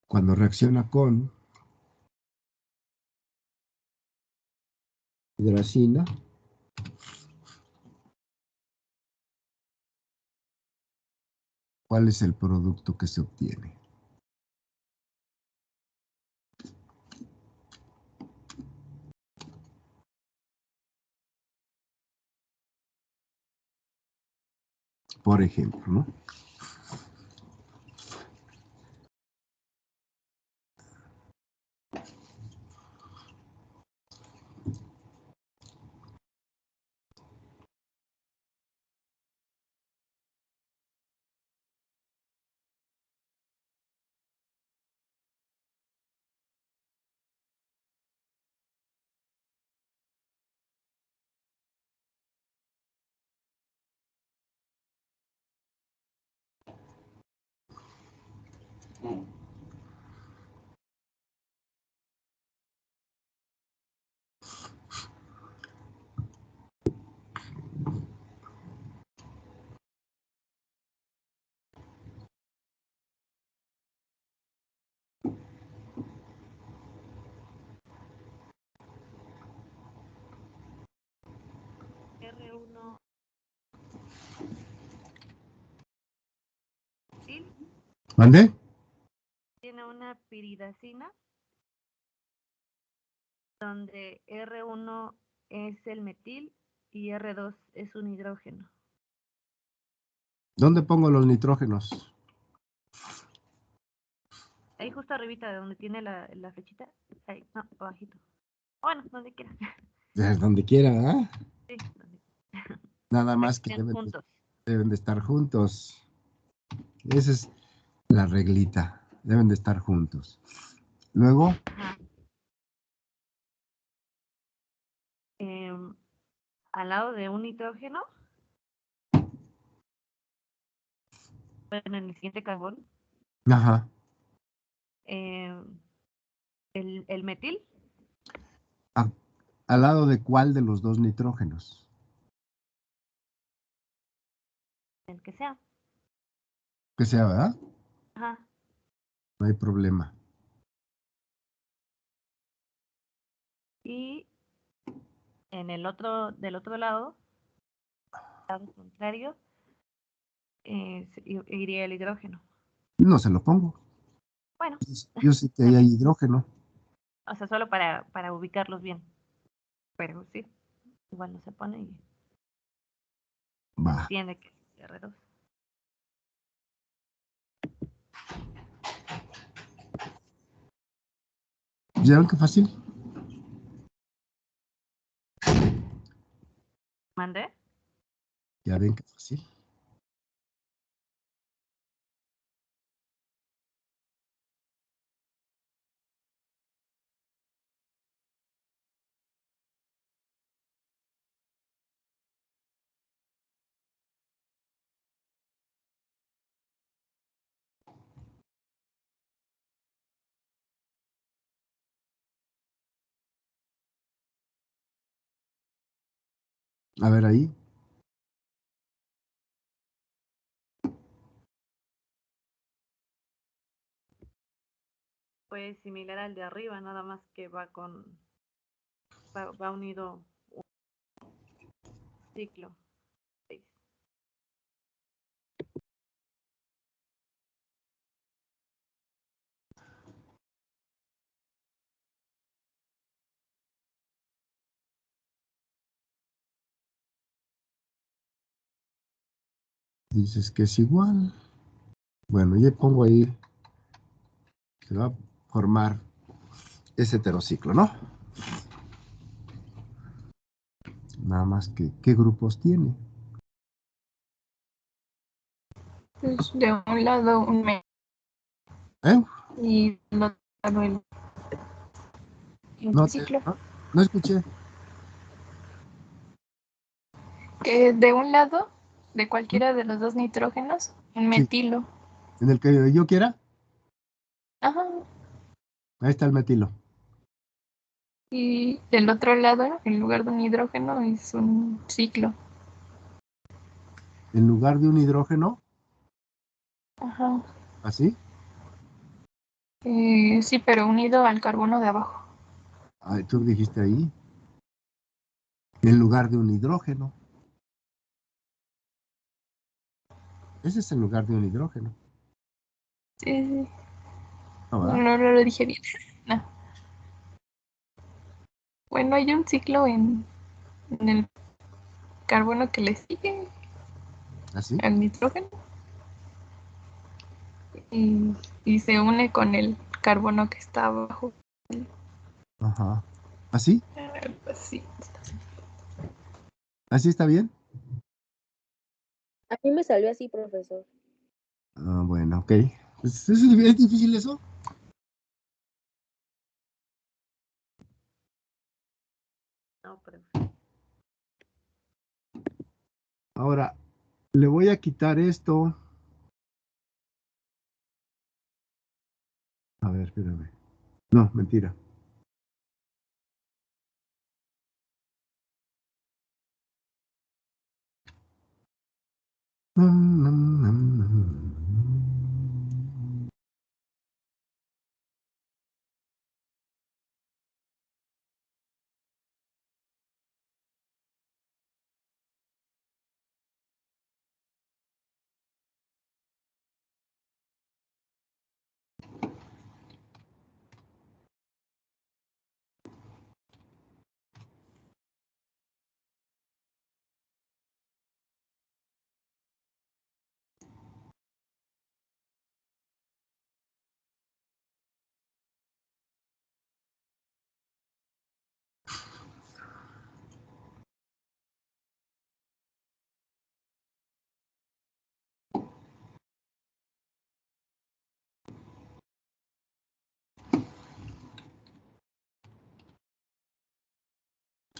Cuando reacciona con hidracina, ¿cuál es el producto que se obtiene? Por ejemplo, ¿no? R1 metil ¿Mande? tiene una piridacina donde R1 es el metil y R2 es un hidrógeno. ¿Dónde pongo los nitrógenos? Ahí justo arribita de donde tiene la flechita. Ahí, no, abajito. Bueno, donde quiera. Donde quiera, ¿ah? Sí, donde Nada más que estén juntos. deben de estar juntos. Esa es la reglita. Deben de estar juntos. Luego, Ajá. Al lado de un nitrógeno, bueno, en el siguiente carbón, ajá. el metil, ¿Al lado de cuál de los dos nitrógenos? el que sea. Que sea, ¿verdad? Ajá. No hay problema. Y en del otro lado contrario, iría el hidrógeno. No se lo pongo. Bueno, Yo sé que ahí hay hidrógeno. o sea, solo para ubicarlos bien. Pero sí, igual no se pone y Va. entiende que es R2. ¿Vieron qué fácil? ¿Mandé? Ya ven qué fácil. A ver ahí. Pues similar al de arriba, nada más que va unido un ciclo. 6. Dices que es igual. Bueno, yo pongo ahí. Se va a formar ese heterociclo, ¿no? Nada más que, ¿qué grupos tiene? Pues de un lado un metil ¿Eh? y del otro lado el No, ciclo. no escuché. Que de un lado, de cualquiera de los dos nitrógenos, un Sí, metilo. en el que yo quiera. Ajá. Ahí está el metilo. Y del otro lado, en lugar de un hidrógeno, es un ciclo. En lugar de un hidrógeno, Ajá. así. Sí, pero unido al carbono de abajo. Ay, tú dijiste ahí. En lugar de un hidrógeno. Ese es en lugar de un hidrógeno. Sí, sí. ¿No, No, verdad? no lo dije bien. No. Bueno, hay un ciclo en el carbono que le sigue ¿Así? al nitrógeno y se une con el carbono que está abajo. Ajá. ¿Así? Pues sí. ¿Así está bien? A mí me salió así, profesor. Ah, bueno, ok. Pues, ¿es difícil eso? No, pero Ahora, le voy a quitar esto. A ver, espérame. No, mentira.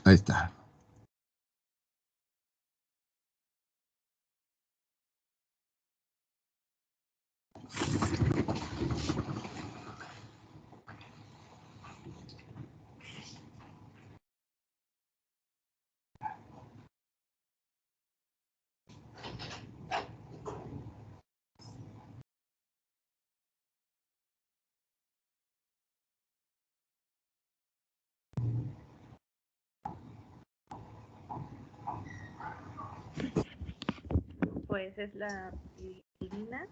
Ahí está. pues es la piridina.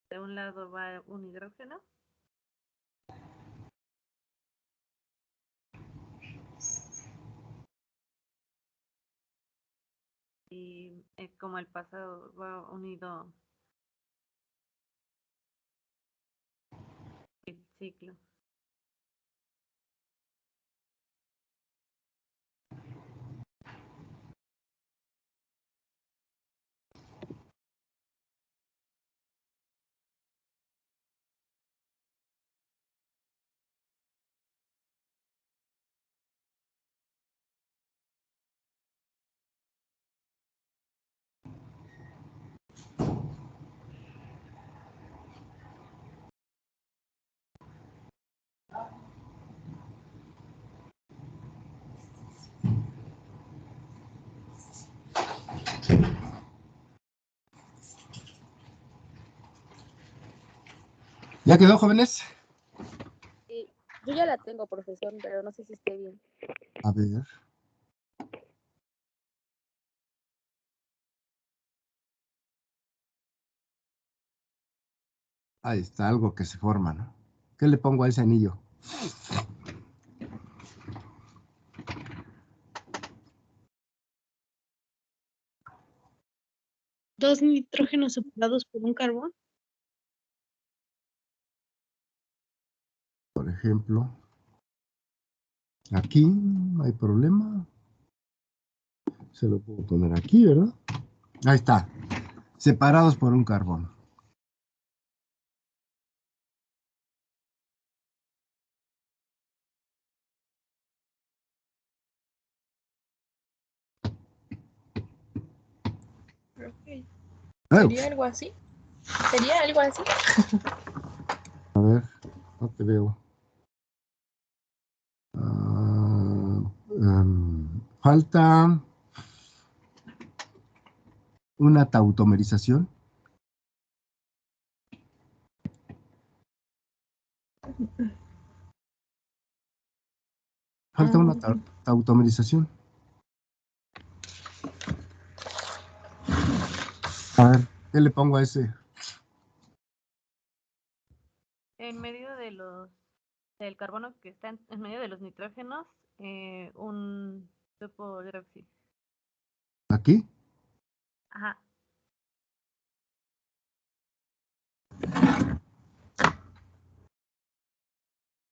De un lado va un hidrógeno. Y como el pasado va unido el ciclo. ¿Ya quedó, jóvenes? Sí, yo ya la tengo, profesor, pero no sé si esté bien. A ver. Ahí está algo que se forma, ¿no? ¿Qué le pongo a ese anillo? Dos nitrógenos separados por un carbón. Por ejemplo, aquí no hay problema. Se lo puedo poner aquí, ¿verdad? Ahí está. Separados por un carbón. Creo que Ah, sería algo así. Sería algo así. a ver, no te veo. Ah, falta una tautomerización. Falta una tautomerización. A ver, ¿qué le pongo a ese? En medio de del carbono que está en medio de los nitrógenos, un grupo hidroxi. ¿Aquí? Ajá.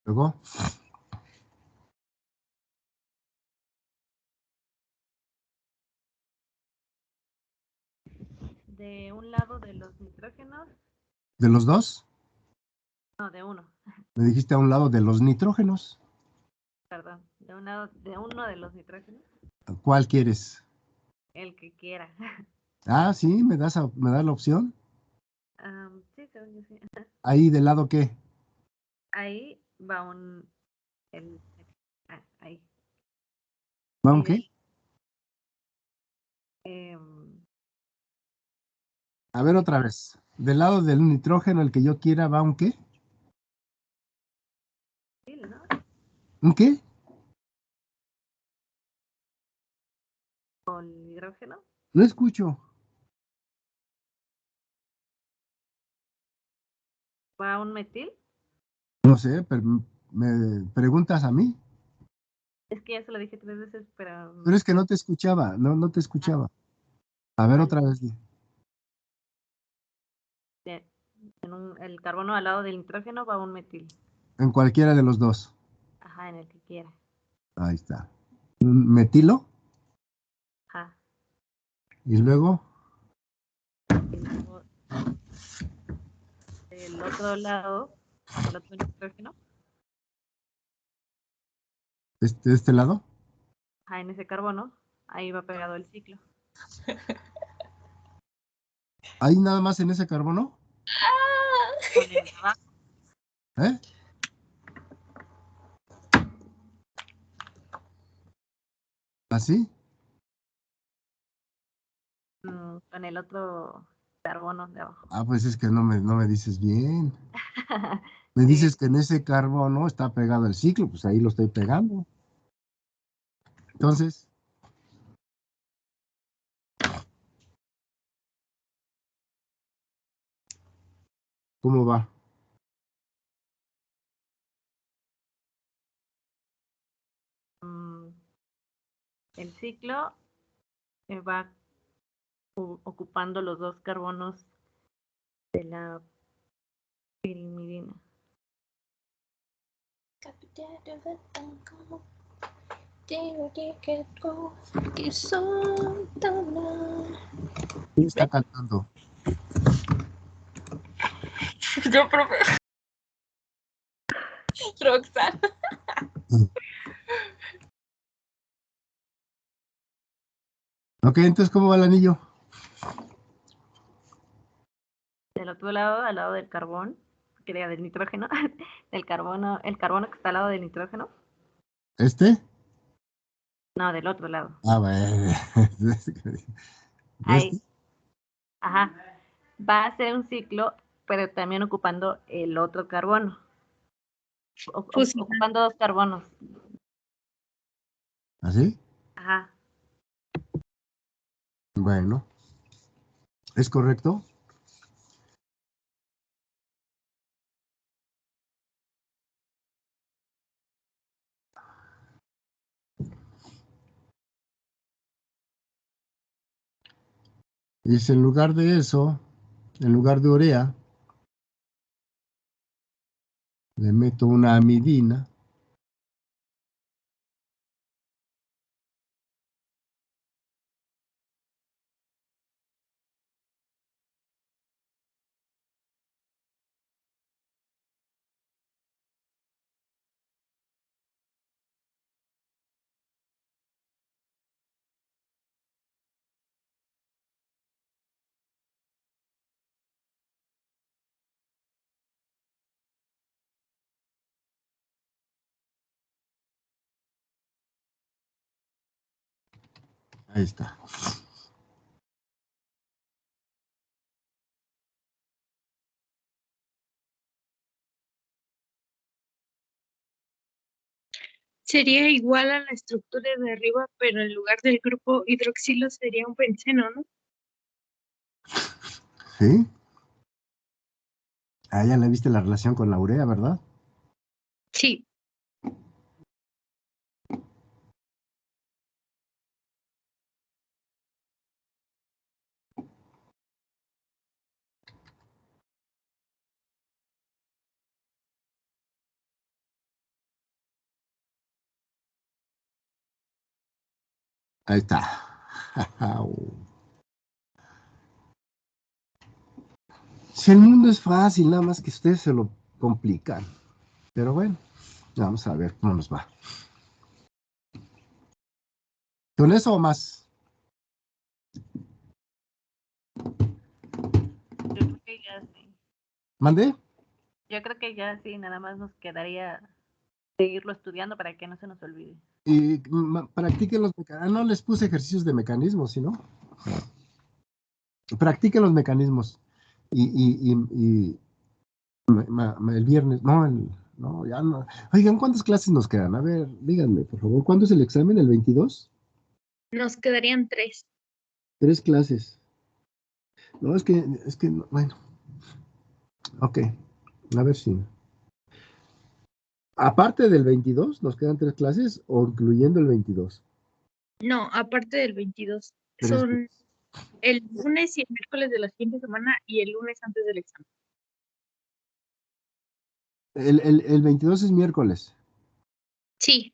Luego, De un lado de los nitrógenos, ¿de los dos? no, de uno, Me dijiste a un lado de los nitrógenos. perdón. De un lado, de uno de los nitrógenos, ¿Cuál quieres? el que quiera. Ah, sí, me das la opción. Sí, según yo sí. Ahí, ¿del lado qué? Ahí va ahí. ¿Va un Y qué? em, A ver otra vez. Del lado del nitrógeno, el que yo quiera, ¿va un qué? sí, ¿no? ¿Un qué? Con hidrógeno, No escucho. va un metil. No sé, pero me preguntas a mí. Es que ya se lo dije 3 veces, pero Pero es que no te escuchaba, no te escuchaba. A ver bueno, otra vez. de- el carbono al lado del nitrógeno va un metil. En cualquiera de los dos. Ajá, en el que quiera. Ahí está. Un metilo. Ajá. Y luego, Y luego del otro lado, del otro nitrógeno, de este lado. ajá, en ese carbono, ahí va pegado el ciclo. Ahí nada más en ese carbono. Con el de abajo, ¿Eh? ¿Así? con el otro carbono de abajo. Ah, pues es que no me dices bien. Me Sí, dices que en ese carbono está pegado el ciclo, pues ahí lo estoy pegando. Entonces, ¿cómo va? el ciclo va ocupando los dos carbonos de la pirimidina. ¿Quién está cantando? Yo, profe. Roxana. Ok, entonces, ¿cómo va el anillo? Del otro lado, al lado del carbón, que diga del nitrógeno, del carbono, el carbono que está al lado del nitrógeno, ¿Este? no, del otro lado. Ah, bueno. Ahí, ¿Este? ajá. Va a ser un ciclo, pero también ocupando el otro carbono. Fusión. Ocupando dos carbonos. ¿Así? Ajá. Bueno. ¿Es correcto? Y si en lugar de eso, en lugar de urea, le meto una amidina. Ahí está. Sería igual a la estructura de arriba, pero en lugar del grupo hidroxilo sería un benceno, ¿no? ¿Sí? Ah, ya le viste la relación con la urea, ¿verdad? Sí. Ahí está. Si el mundo es fácil, nada más que ustedes se lo complican. Pero bueno, vamos a ver cómo nos va. ¿Con eso o más? Yo creo que ya sí. ¿Mandé? Yo creo que ya sí, nada más nos quedaría seguirlo estudiando para que no se nos olvide. Y practiquen los mecanismos. No les puse ejercicios de mecanismos, sino practiquen los mecanismos. Y el viernes, no, ya no. Oigan, ¿cuántas clases nos quedan? A ver, díganme, por favor, ¿cuándo es el examen? ¿El 22? Nos quedarían 3. 3 clases. No, es que, bueno, ok, a ver si. Aparte del 22, ¿nos quedan 3 clases o incluyendo el 22? No, aparte del 22. 3. Son el lunes y el miércoles de la siguiente semana y el lunes antes del examen. El 22 es miércoles. Sí,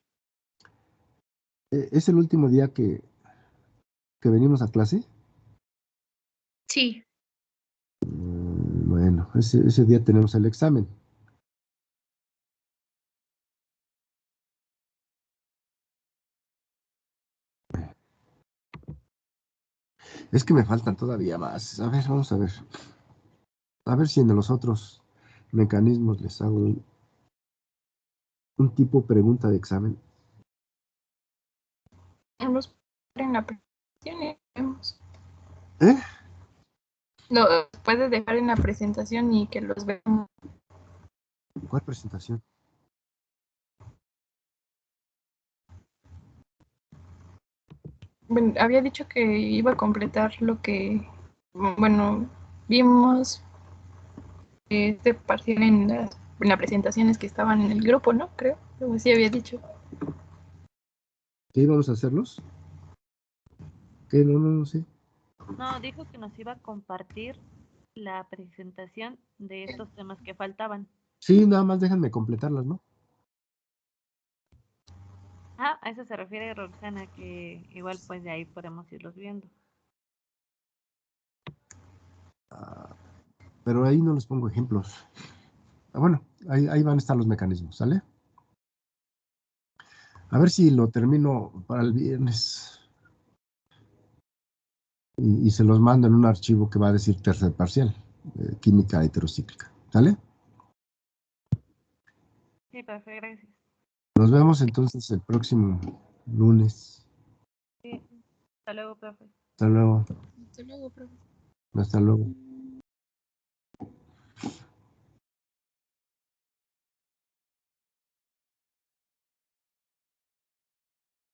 ¿Es el último día que venimos a clase? sí. Bueno, ese día tenemos el examen. Es que me faltan todavía más. A ver, vamos a ver. A ver si en los otros mecanismos les hago un tipo pregunta de examen. Vamos en la presentación y vemos. ¿Eh? No, puedes dejar en la presentación y que los veamos. ¿Cuál presentación? Bueno, había dicho que iba a completar lo que, bueno, vimos este parcial en las presentaciones que estaban en el grupo, ¿no? Creo, algo así había dicho. ¿Qué íbamos a hacerlos? ¿Qué? No sé. No, dijo que nos iba a compartir la presentación de estos temas que faltaban. Sí, nada más déjenme completarlas, ¿no? Ah, a eso se refiere Roxana, que igual pues de ahí podemos irlos viendo. Pero ahí no les pongo ejemplos. Bueno, ahí van a estar los mecanismos, ¿sale? A ver si lo termino para el viernes. Y se los mando en un archivo que va a decir tercer parcial, química heterocíclica, ¿sale? Sí, profe, gracias. Nos vemos entonces el próximo lunes. Sí, hasta luego, profe. Hasta luego. Hasta luego, profe. Hasta luego.